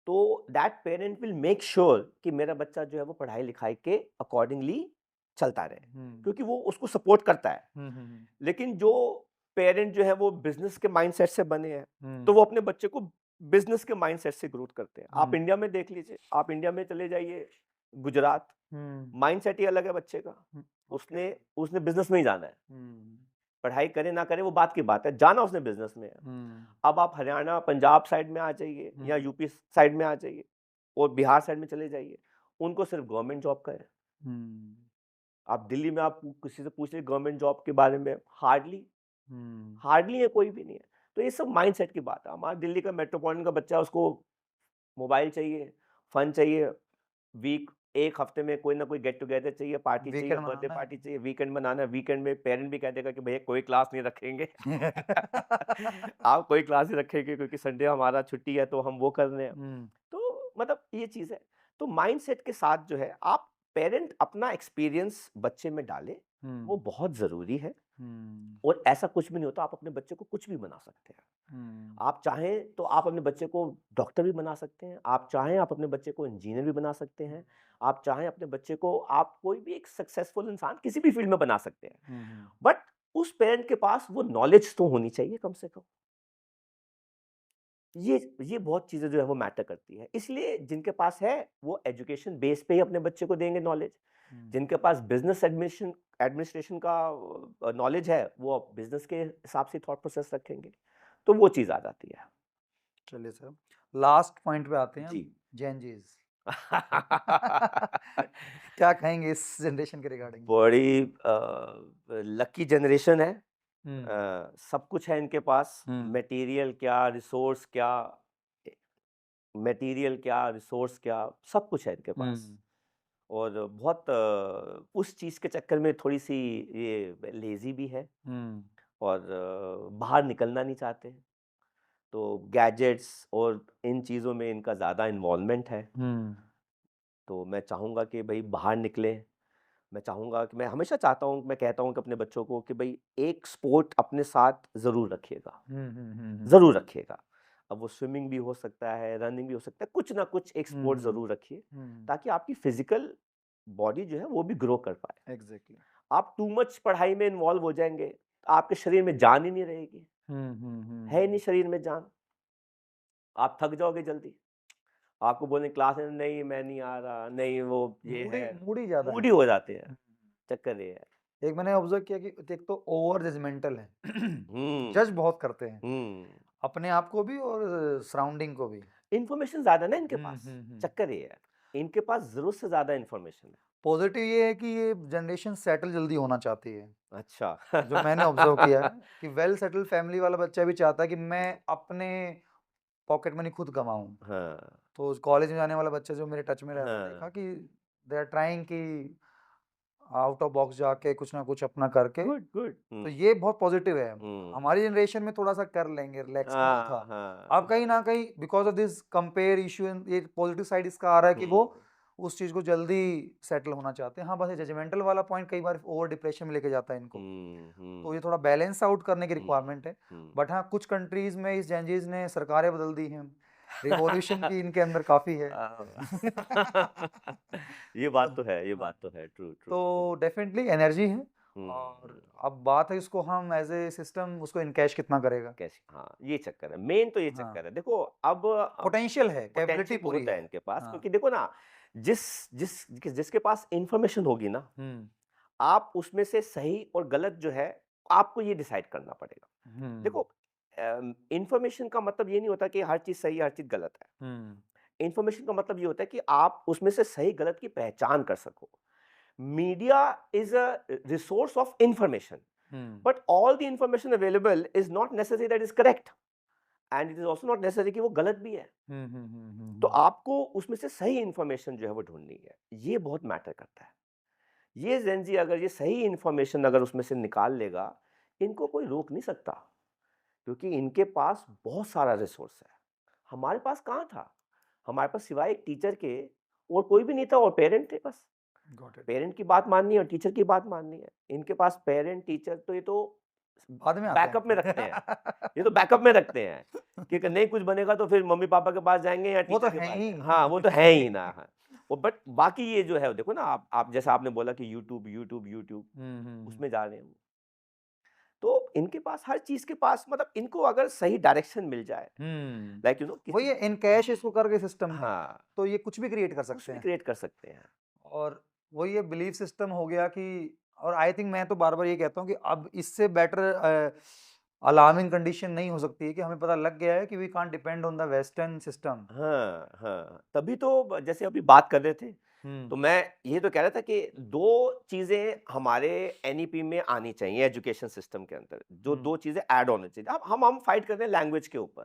तो that parent will make sure कि मेरा बच्चा जो है वो पढ़ाई लिखाई के अकॉर्डिंगली चलता रहे, क्योंकि वो उसको सपोर्ट करता है। लेकिन जो पेरेंट जो है वो बिजनेस के माइंडसेट से बने हैं, तो वो अपने बच्चे को बिजनेस के माइंडसेट से ग्रोथ करते हैं। आप इंडिया में देख लीजिए, आप इंडिया में चले जाइए, गुजरात, माइंडसेट ही अलग है बच्चे का। उसने उसने बिजनेस में ही जाना है, पढ़ाई करे ना करे वो बात की बात है, जाना उसने बिजनेस में है। अब आप हरियाणा पंजाब साइड में आ जाइए या यूपी साइड में आ जाइए और बिहार साइड में चले जाइए, उनको सिर्फ गवर्नमेंट जॉब का है। आप दिल्ली में आप किसी से पूछ लीजिए गवर्नमेंट जॉब के बारे में, हार्डली है, कोई भी नहीं है। तो ये सब माइंडसेट की बात है। हमारा दिल्ली का मेट्रोपॉलिटन का बच्चा, उसको मोबाइल चाहिए, फन चाहिए, वीक एक हफ्ते में कोई ना कोई गेट टुगेदर चाहिए, पार्टी चाहिए, वीकेंड बर्थडे मनाना पार्टी चाहिए, वीकेंड मनाना है। वीकेंड में पेरेंट भी कह देगा कि भैया कोई क्लास नहीं रखेंगे आप कोई क्लास नहीं रखेंगे क्योंकि संडे हमारा छुट्टी है, तो हम वो कर रहे हैं। तो मतलब ये चीज़ है। तो माइंडसेट के साथ जो है, आप पेरेंट अपना एक्सपीरियंस बच्चे में डालें, वो बहुत ज़रूरी है। और ऐसा कुछ भी नहीं होता, आप अपने बच्चे को कुछ भी बना सकते हैं। आप चाहें तो आप अपने बच्चे को डॉक्टर भी बना सकते हैं, आप चाहें आप अपने बच्चे को इंजीनियर भी बना सकते हैं, आप चाहें अपने बच्चे को आप कोई भी एक सक्सेसफुल इंसान किसी भी फील्ड में बना सकते हैं। बट उस पेरेंट के पास वो नॉलेज तो होनी चाहिए कम से कम। ये बहुत चीज़ें जो है वो मैटर करती है। इसलिए जिनके पास है वो एजुकेशन बेस पे ही अपने बच्चे को देंगे नॉलेज। जिनके पास बिजनेस एडमिनिस्ट्रेशन का नॉलेज है, वो बिजनेस के हिसाब से थॉट प्रोसेस रखेंगे, तो वो चीज़ आ जाती है। चलिए सर, लास्ट पॉइंट पे आते हैं हम, जी। जेन जीज क्या कहेंगे इस जनरेशन के रिगार्डिंग? बड़ी लकी जनरेशन है। हम्म सब कुछ है इनके पास, हम्म मटेरियल क्या, रिसोर्स क्या, सब कुछ है इनके पास। और बहुत उस चीज़ के चक्कर में थोड़ी सी ये लेजी भी है और बाहर निकलना नहीं चाहते। तो गैजेट्स और इन चीज़ों में इनका ज़्यादा इन्वॉल्वमेंट है। तो मैं चाहूँगा कि भाई बाहर निकलें। मैं चाहूँगा कि मैं हमेशा चाहता हूँ, मैं कहता हूँ कि अपने बच्चों को कि भाई एक स्पोर्ट अपने साथ ज़रूर रखिएगा, ज़रूर रखिएगा। अब वो स्विमिंग भी हो सकता है, रनिंग भी हो सकता है, कुछ ना कुछ एक स्पोर्ट ज़रूर रखिए, ताकि आपकी फिजिकल बॉडी जो है वो भी ग्रो कर पाए। एग्जैक्टली। आप टू मच पढ़ाई में इन्वॉल्व हो जाएंगे, तो आपके शरीर में जान ही नहीं रहेगी, है ही नहीं शरीर में जान। आप थक जाओगे जल्दी। आपको बोलें क्लास में, नहीं मैं नहीं आ रहा, नहीं वो ये है, मूडी ज्यादा मूडी है। हो जाते हैं। चक्कर ये है। एक मैंने ऑब्जर्व किया कि एक तो ओवर जजमेंटल है, जज हम्म बहुत करते हैं हम्म अपने आप को भी और सराउंडिंग को भी। इंफॉर्मेशन ज्यादा ना इनके पास। चक्कर ये है, इनके पास जरूरत से ज्यादा इंफॉर्मेशन है। पॉजिटिव ये है कि ये जनरेशन सेटल जल्दी होना चाहती है, अच्छा जो मैंने ऑब्जर्व किया है कि वेल सेटल फैमिली वाला बच्चा भी चाहता है कि मैं अपने पॉकेट मनी खुद कमाऊं। हाँ तो कॉलेज में जाने वाला बच्चा जो मेरे टच में रहा, मैंने देखा हाँ, कि दे आर ट्राइंग कि आउट ऑफ बॉक्स जाके कुछ ना कुछ अपना करके। Good good. तो ये बहुत पॉजिटिव है। हम्म, हमारी जनरेशन में थोड़ा सा कर लेंगे, रिलैक्स नहीं था। हाँ अब कहीं ना कहीं because of this compare issue, ये पॉजिटिव साइड इसका आ रहा है कि वो उस चीज को जल्दी सेटल होना चाहते हैं। हाँ, बस ये जजमेंटल वाला पॉइंट कई बार ओवर डिप्रेशन में लेके जाता है इनको। तो ये थोड़ा बैलेंस आउट करने की रिक्वायरमेंट है। बट हाँ, कुछ कंट्रीज में इस जेंजीज ने सरकारें बदल दी हैं, रिवॉल्यूशन की इनके अंदर काफी है। ये बात तो है, ये बात तो है, ट्रू ट्रू। तो डेफिनेटली एनर्जी है। और अब बात है इसको हम एज ए सिस्टम उसको इनकैश कितना करेगा। कैसे, हाँ ये चक्कर है, मेन तो ये हाँ, चक्कर है। देखो अब पोटेंशियल है, कैपेबिलिटी पोटेंशियल पूरी बहुत है है। इनके पास, हाँ। क्योंकि देखो ना, जिस जिस जिसके पास इंफॉर्मेशन होगी ना, आप उसमें से सही और गलत जो है आपको ये डिसाइड करना पड़ेगा। देखो, इंफॉर्मेशन का मतलब ये नहीं होता कि हर चीज सही है, हर चीज गलत है। इंफॉर्मेशन का मतलब ये होता है कि आप उसमें से सही गलत की पहचान कर सको। Media is a resource of information, but all the information available is not necessary that is correct, and it is also not necessary कि वो गलत भी है। तो आपको उसमें से सही इंफॉर्मेशन जो है वो ढूंढनी है, ये बहुत मैटर करता है। ये जेंजी अगर ये सही इंफॉर्मेशन अगर उसमें से निकाल लेगा, इनको कोई रोक नहीं सकता, क्योंकि इनके पास बहुत सारा रिसोर्स है। हमारे पास कहाँ था? हमारे पास सिवाय एक टीचर के और कोई भी नहीं था, और पेरेंट थे बस। पेरेंट की बात माननी है और टीचर की बात माननी है। इनके पास पेरेंट टीचर तो ये तो बाद में आते बैकअप में हैं। रखते हैं, ये तो बैकअप में रखते हैं कि अगर नहीं कुछ बनेगा तो फिर मम्मी पापा के पास जाएंगे या वो तो टीचर के है पास ही। हाँ वो तो है ही ना। हाँ, वो बट बाकी ये जो है देखो ना, आप जैसा आपने बोला कि यूट्यूब यूट्यूब यूट्यूब उसमें जा रहे हैं वो। तो इनके पास हर चीज के पास, मतलब इनको अगर सही डायरेक्शन मिल जाए, लाइक यू नो, वही इन कैश इसको करके सिस्टम है, हाँ तो ये कुछ भी क्रिएट कर कुछ सकते भी हैं। क्रिएट कर सकते हैं। और वो ये बिलीफ सिस्टम हो गया कि, और आई थिंक मैं तो बार बार ये कहता हूँ कि अब इससे बेटर अलार्मिंग कंडीशन नहीं हो सकती है कि हमें पता लग गया है कि we can't depend on the western system. हाँ, हाँ, तभी तो जैसे अभी बात कर रहे थे, तो मैं ये तो कह रहा था कि 2 चीज़ें हमारे एनईपी में आनी चाहिए एजुकेशन सिस्टम के अंदर, जो 2 चीज़ें ऐड होनी चाहिए। अब हम फाइट कर रहे हैं लैंग्वेज के ऊपर,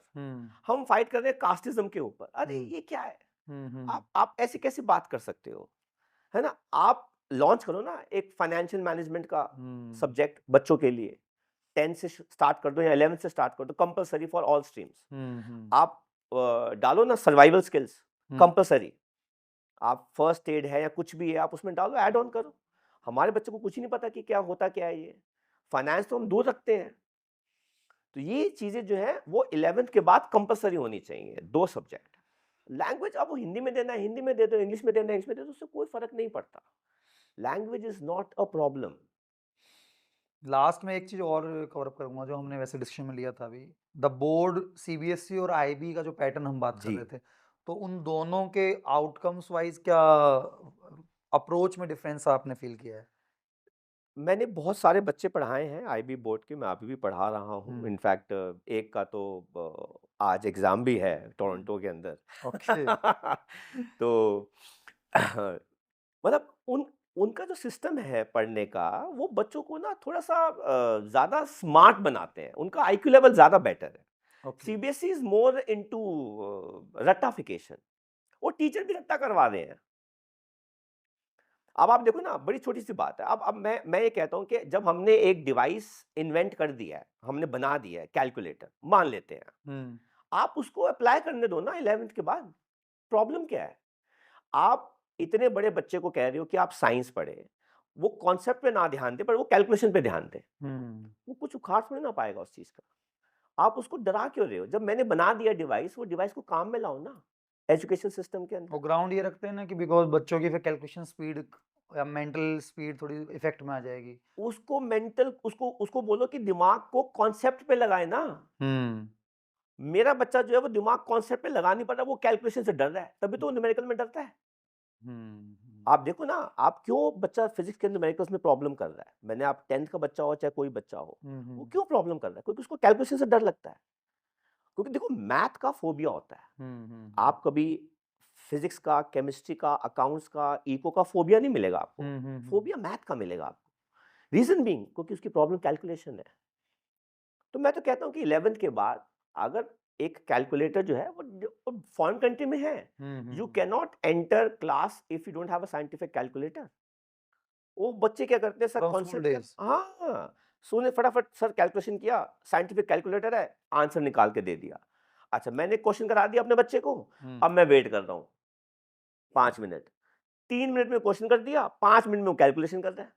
हम फाइट कर रहे हैं कास्टिज़्म के ऊपर। अरे ये क्या है? आप ऐसे कैसे बात कर सकते हो? है ना? आप लॉन्च करो ना एक फाइनेंशियल मैनेजमेंट का सब्जेक्ट बच्चों के लिए, 10 से स्टार्ट कर दो या 11 से स्टार्ट कर दो, कंपल्सरी फॉर ऑल स्ट्रीम्स। आप डालो ना सर्वाइवल स्किल्स, कंपल्सरी। आप फर्स्ट एड है या कुछ भी है, आप उसमें डालो, ऐड ऑन करो। हमारे बच्चों को कुछ ही नहीं पता कि क्या होता क्या है ये। फाइनेंस तो हम दूर रखते हैं। तो ये चीज़ें जो है वो 11th के बाद कंपल्सरी होनी चाहिए, 2 सब्जेक्ट। लैंग्वेज अब वो हिंदी में देना है, हिंदी में दे दो, इंग्लिश में देना है, इंग्लिश में दे दो, उससे कोई फ़र्क नहीं पड़ता। Language is not a problem. Last में एक चीज और कवर अप करूंगा जो हमने वैसे डिस्कशन में लिया था अभी, द बोर्ड सीबीएसई और आईबी का जो पैटर्न हम बात कर जी। रहे थे, तो उन दोनों के आउटकम्स वाइज क्या अप्रोच में डिफरेंस आपने फील किया है? मैंने बहुत सारे बच्चे पढ़ाए हैं आईबी बोर्ड के, मैं अभी भी पढ़ा रहा हूँ। इनफैक्ट एक का तो आज एग्ज़ाम भी है टोरंटो के अंदर। ओके। तो मतलब उनका जो सिस्टम है पढ़ने का, वो बच्चों को ना थोड़ा-सा ज़्यादा स्मार्ट बनाते हैं। उनका आईक्यू लेवल ज़्यादा बेटर है। Okay. CBSE is more into रट्टाफिकेशन। वो टीचर भी रट्टा करवा रहे हैं। अब आप देखो ना, बड़ी छोटी-सी बात है। अब मैं ये कहता हूँ कि जब हमने एक डिवाइस इन्वेंट कर दिया है, हमने बना दिया है कैलकुलेटर, मान लेते हैं। हम्म। आप उसको अप्लाई करने दो ना 11th के बाद। प्रॉब्लम क्या है? आप इतने बड़े बच्चे को कह रहे हो कि आप साइंस पढ़ें, वो कॉन्सेप्ट पे ना ध्यान दे, पर वो कैलकुलेशन पे ध्यान दे। हम्म। वो कुछ उखाड़ थोड़ी ना पाएगा उस चीज़ का। आप उसको डरा क्यों रहे हो? जब मैंने बना दिया डिवाइस, वो डिवाइस को काम में लाओ ना, एजुकेशन सिस्टम के अंदर। वो ग्राउंड ये रखते हैं ना कि बिकॉज बच्चों की फिर कैलकुलेशन स्पीड या मेंटल स्पीड थोड़ी इफेक्ट में आ जाएगी। उसको मेंटल उसको उसको बोलो कि दिमाग को कॉन्सेप्ट पे लगाए ना। हम्म। मेरा बच्चा जो है वो दिमाग कॉन्सेप्ट पे लगा नहीं पा रहा, वो कैलकुलेशन से डर रहा है, तभी तो वो न्यूमेरिकल में डरता है। हम्म। आप देखो ना, आप क्यों बच्चा फिजिक्स के न्यूमेरिकल्स में प्रॉब्लम कर रहा है। मैंने आप 10th का बच्चा हो चाहे कोई बच्चा हो, वो हम्म। क्यों प्रॉब्लम कर रहा है? क्योंकि उसको कैलकुलेशन से डर लगता है। क्योंकि देखो मैथ का फोबिया होता है। आप कभी फिजिक्स का, केमिस्ट्री का, अकाउंट्स का, इको का फोबिया नहीं मिलेगा आपको। फोबिया मैथ का मिलेगा आपको। रीजन बीइंग क्योंकि उसकी प्रॉब्लम कैलकुलेशन है। तो मैं तो कहता हूँ कि 11th के बाद अगर एक कैलकुलेटर जो है वो फॉरेन कंट्री में है, you can not enter class if you don't have a scientific calculator. वो बच्चे क्या करते हैं, सर फ्रॉम स्कूल कॉन्सेप्ट क्या, डेज। हाँ, सुने फटाफट सर कैलकुलेशन किया, साइंटिफिक कैलकुलेटर है, आंसर निकाल के दे दिया। अच्छा मैंने क्वेश्चन करा दिया अपने बच्चे को, अब मैं वेट कर रहा हूँ 5 मिनट, 3 मिनट में क्वेश्चन कर दिया, 5 मिनट में वो कैलकुलेशन कर रहा है।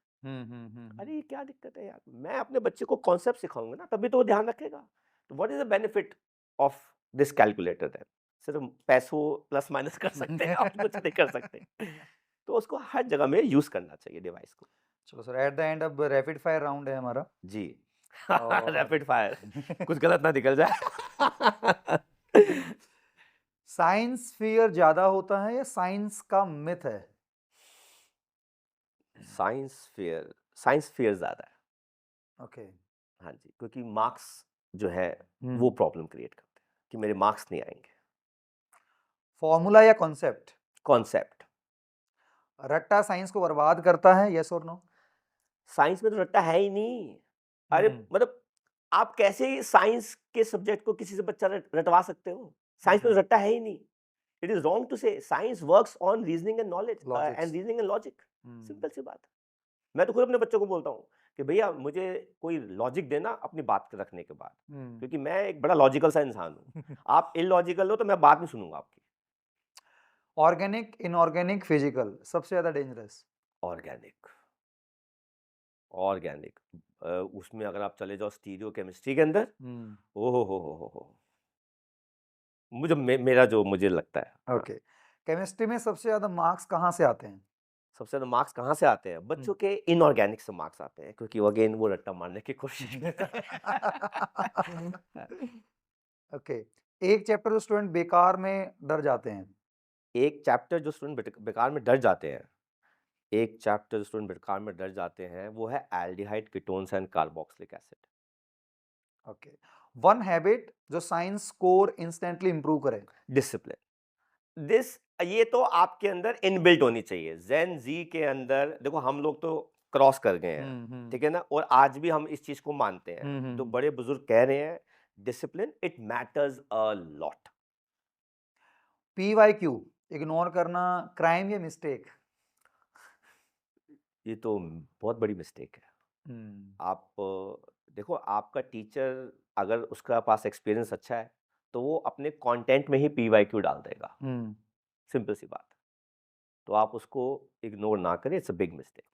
अरे ये क्या दिक्कत है यार? मैं अपने बच्चे को कॉन्सेप्ट सिखाऊंगा ना, तभी तो वो ध्यान रखेगा। तो what is the benefit of this calculator then? सिर्फ पैसों प्लस माइनस कर सकते हैं, और कुछ नहीं कर सकते। तो उसको हर जगह में यूज करना चाहिए डिवाइस को। चलो सर, एट द एंड अब रैपिड फायर राउंड है हमारा। जी। और रैपिड फायर, कुछ गलत ना निकल जाए। साइंस फियर ज्यादा होता है या साइंस का मिथ है? साइंस फियर ज्यादा है। ओके। हाँ जी, क्योंकि मार्क्स जो है वो हम्म। प्रॉब्लम क्रिएट करते हैं कि मेरे मार्क्स नहीं आएंगे। फॉर्मूला या कॉन्सेप्ट? कॉन्सेप्ट। रट्टा साइंस को बर्बाद करता है, यस और नो? साइंस में तो रट्टा है ही नहीं। अरे हम्म। मतलब आप कैसे साइंस के सब्जेक्ट को किसी से बच्चा रटवा सकते हो? साइंस में तो रट्टा है ही नहीं। It is wrong to say science works on reasoning and knowledge and logics. Reasoning and logic. Simple सी बात है। मैं तो खुद अपने बच्चों को बोलता हूँ कि भैया मुझे कोई लॉजिक देना अपनी बात रखने के बाद, क्योंकि मैं एक बड़ा लॉजिकल सा इंसान हूँ। आप इलॉजिकल हो तो मैं बात नहीं सुनूंगा आपकी। ऑर्गेनिक, इनऑर्गेनिक, फिजिकल, सबसे ज्यादा डेंजरस? ऑर्गेनिक। ऑर्गेनिक। उसमें अगर आप चले जाओ स्टीरियो केमिस्ट्री के अंदर, ओ हो, मेरा जो मुझे लगता है, हाँ। ओके। केमिस्ट्री में सबसे ज्यादा मार्क्स कहाँ से आते हैं? सबसे ज्यादा मार्क्स कहाँ से आते हैं? बच्चों के इनऑर्गेनिक से मार्क्स आते हैं, क्योंकि वो अगेन वो रट्टा मारने की कोशिश करते हैं। ओके। एक चैप्टर जो स्टूडेंट बेकार में डर जाते हैं? एक चैप्टर जो स्टूडेंट बेकार में डर जाते हैं, एक चैप्टर स्टूडेंट बेकार में डर जाते हैं, वो है aldehyde ketones and carboxylic acid. Okay, one habit जो साइंस स्कोर इंस्टेंटली इंप्रूव करे। डिसिप्लिन, दिस ये तो आपके अंदर इनबिल्ट होनी चाहिए। जेन जी के अंदर देखो, हम लोग तो क्रॉस कर गए हैं, ठीक है ना, और आज भी हम इस चीज को मानते हैं। तो बड़े बुजुर्ग कह रहे हैं discipline it matters a lot. PYQ ignore करना क्राइम या मिस्टेक? ये तो बहुत बड़ी मिस्टेक है। आप देखो, आपका टीचर अगर उसका पास एक्सपीरियंस अच्छा है तो वो अपने कंटेंट में ही PYQ डाल देगा, सिंपल सी बात। तो आप उसको इग्नोर ना करें, it's a big mistake.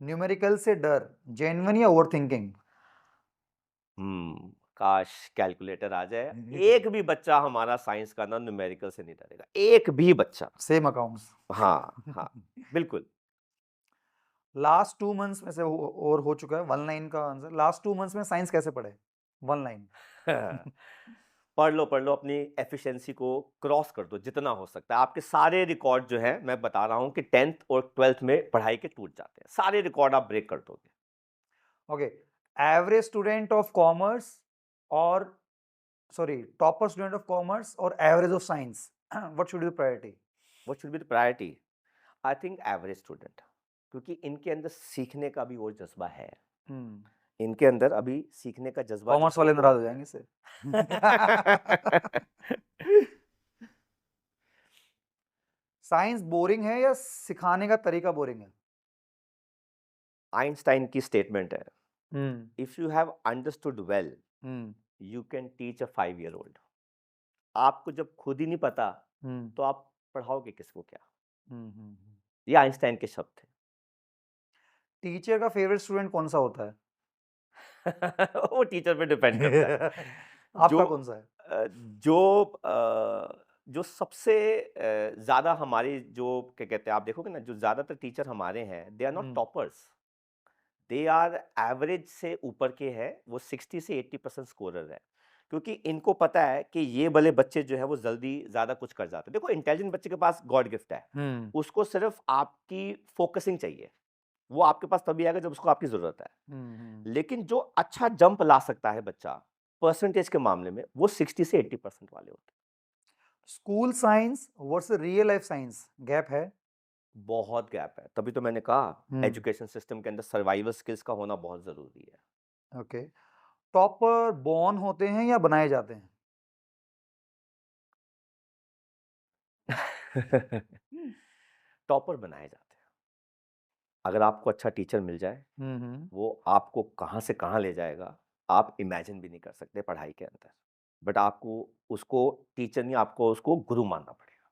Numerical से डर जेन्युइन या ओवरथिंकिंग? काश कैलकुलेटर आ जाए। एक भी बच्चा हमारा साइंस का ना न्यूमेरिकल से नहीं डरेगा, एक भी बच्चा। Same accounts. हाँ हाँ, बिल्कुल। लास्ट 2 मंथ्स में से और हो चुका है 1 लाइन का आंसर। लास्ट 2 मंथ्स में साइंस कैसे पढ़े? 1 लाइन। पढ़ लो, अपनी एफिशिएंसी को क्रॉस कर दो जितना हो सकता है। आपके सारे रिकॉर्ड जो है, मैं बता रहा हूं कि 10th और 12th में पढ़ाई के टूट जाते हैं, सारे रिकॉर्ड आप ब्रेक कर दोगे। Okay, average student of commerce और sorry topper student of commerce और average of science, what should be priority? What should be the priority? I think average student, क्योंकि इनके अंदर सीखने का भी वो जज्बा है। इनके अंदर अभी सीखने का जज्बा जो कॉमर्स है वाले वो- नाराज हो जाएंगे इससे। साइंस बोरिंग है या सिखाने का तरीका बोरिंग है? आइंस्टाइन की स्टेटमेंट है, if you have understood well you can teach a 5-year-old। आपको जब खुद ही नहीं पता तो आप पढ़ाओगे किसको क्या? ये आइंस्टाइन के शब्द थे। टीचर का फेवरेट स्टूडेंट कौन सा होता है? वो टीचर पे डिपेंड करता है। आपका जो कौन सा है? जो सबसे ज्यादा हमारी जो क्या कहते हैं, आप देखोगे ना, जो ज्यादातर टीचर हमारे हैं they are not toppers, they are average से ऊपर के हैं। वो 60 से 80% स्कोरर है, क्योंकि इनको पता है कि ये वाले बच्चे जो है वो जल्दी ज्यादा कुछ कर जाते हैं। देखो, इंटेलिजेंट बच्चे के पास गॉड गिफ्ट है, उसको सिर्फ आपकी फोकसिंग चाहिए। वो आपके पास तभी आएगा जब उसको आपकी जरूरत है। लेकिन जो अच्छा जंप ला सकता है बच्चा परसेंटेज के मामले में, वो 60 से 80% वाले होते हैं। School science versus real life science, gap है? बहुत गैप है, तभी तो मैंने कहा एजुकेशन सिस्टम के अंदर सर्वाइवल स्किल्स का होना बहुत जरूरी है। ओके, टॉपर बॉर्न होते हैं या बनाए जाते हैं? टॉपर बनाए जाते हैं। अगर आपको अच्छा टीचर मिल जाए, वो आपको कहाँ से कहाँ ले जाएगा आप इमेजिन भी नहीं कर सकते पढ़ाई के अंदर। बट आपको उसको टीचर नहीं, आपको उसको गुरु मानना पड़ेगा।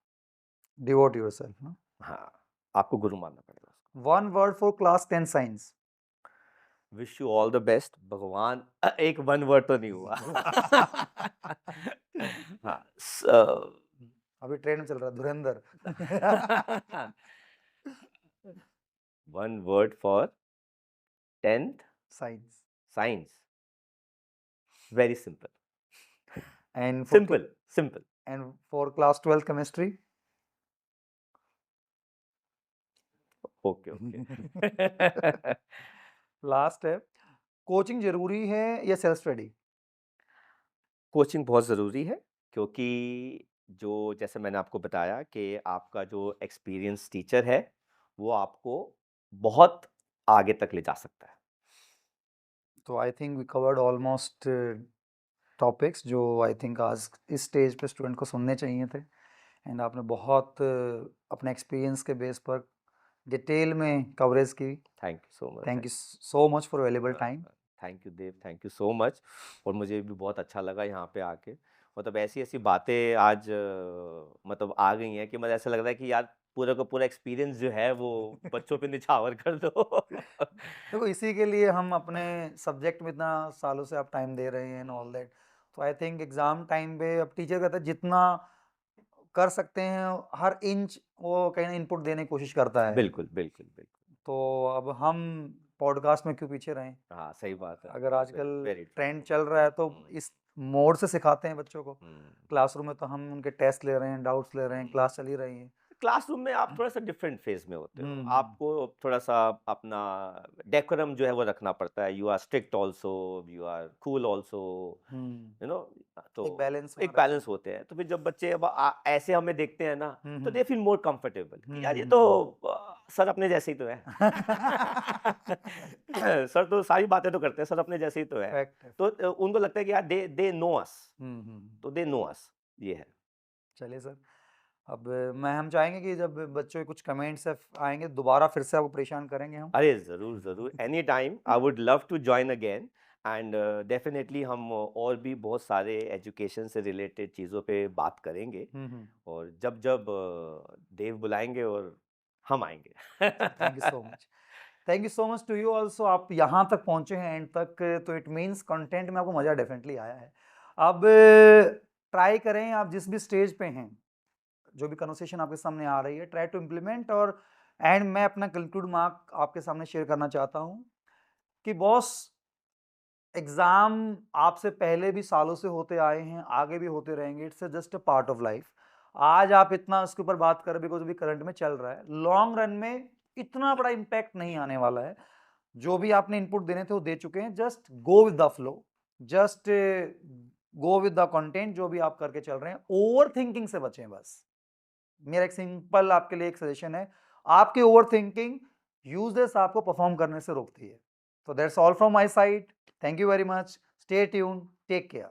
Devote yourself. हाँ, आपको गुरु मानना पड़ेगा उसको। One word for class 10 science. Wish you all the best भगवान। एक वन वर्ड तो नहीं हुआ। हाँ, अभी ट्रेंड में चल रहा है धुरंधर। One word for 10th science. Science, very simple. And simple simple. And for class 12 chemistry. Okay okay. Last है, कोचिंग जरूरी है या सेल्फ स्टडी? कोचिंग बहुत ज़रूरी है, क्योंकि जो जैसे मैंने आपको बताया कि आपका जो एक्सपीरियंस टीचर है वो आपको बहुत आगे तक ले जा सकता है। तो I think we covered almost topics जो आई थिंक आज इस स्टेज पे स्टूडेंट को सुनने चाहिए थे। एंड आपने बहुत अपने एक्सपीरियंस के बेस पर डिटेल में कवरेज की। Thank you so much. Thank you so much for available time. Thank you Dev, thank you so much. और मुझे भी बहुत अच्छा लगा यहाँ पे आके। मतलब ऐसी ऐसी बातें आज मतलब आ गई हैं कि मुझे ऐसा लग रहा है कि यार पूरा का पूरा एक्सपीरियंस जो है वो बच्चों पे निछावर कर दो। देखो इसी के लिए हम अपने सब्जेक्ट में इतना सालों से आप टाइम दे रहे हैं एंड ऑल दैट। तो आई थिंक एग्जाम टाइम पे अब टीचर कहता है जितना कर सकते हैं हर इंच वो कहीं ना इनपुट देने की कोशिश करता है। बिल्कुल बिल्कुल बिल्कुल। तो अब हम पॉडकास्ट में क्यों पीछे रहें? हाँ, सही बात है। अगर आजकल वेरी ट्रेंड चल रहा है तो इस मोड से सिखाते हैं बच्चों को। ट्रू। क्लासरूम में तो हम उनके टेस्ट ले रहे हैं, डाउट्स ले रहे हैं, क्लास चल ही रही है। क्लासरूम में आप थोड़ा सा डिफरेंट फेज में होते हो, हम्म आपको थोड़ा सा अपना डेकोरम जो है वो रखना पड़ता है, you are strict also, you are cool also, hmm you know. तो एक बैलेंस एक वहाँ रखना बैलेंस होते हैं, तो फिर जब बच्चे अब ऐसे हमें देखते हैं ना, तो हम्म दे फील मोर कंफर्टेबल कि यार ये तो सर अपने जैसे ही तो है। सर तो सारी बातें तो करते हैं, सर अपने जैसे ही तो है। फैक्ट है। तो उनको लगता है कि यार दे नो अस, हम्म। तो दे नो अस, ये है। चलिए सर, अब हम चाहेंगे कि जब बच्चों के कुछ कमेंट्स आएंगे दोबारा फिर से आपको परेशान करेंगे हम। अरे ज़रूर, ज़रूर, any time I would love to join again, and definitely हम और भी बहुत सारे एजुकेशन से रिलेटेड चीज़ों पे बात करेंगे, हम्म। और जब देव बुलाएंगे और हम आएंगे। Thank you so much, thank you so much to you also. आप यहाँ तक पहुँचे हैं एंड तक, तो इट मीन्स कंटेंट में आपको मज़ा डेफिनेटली आया है। अब ट्राई करें, आप जिस भी स्टेज पे हैं, जो भी कन्वर्सेशन आपके सामने आ रही है, ट्राई टू इम्प्लीमेंट। और एंड मैं अपना कंक्लूड मार्क आपके सामने शेयर करना चाहता हूँ कि बॉस, एग्जाम आपसे पहले भी सालों से होते आए हैं, आगे भी होते रहेंगे, it's just a part of life. आज आप इतना उसके ऊपर बात कर रहे बिकॉज अभी करंट में चल रहा है, लॉन्ग रन में इतना बड़ा इंपैक्ट नहीं आने वाला है। जो भी आपने इनपुट देने थे वो दे चुके हैं, just go with the flow, just go with the content जो भी आप करके चल रहे हैं। ओवर थिंकिंग से बचें बस, मेरा एक सिंपल आपके लिए एक सजेशन है। आपके ओवर थिंकिंग यूजलेस आपको परफॉर्म करने से रोकती है। तो that's all from my side, thank you very much, stay tune, take care.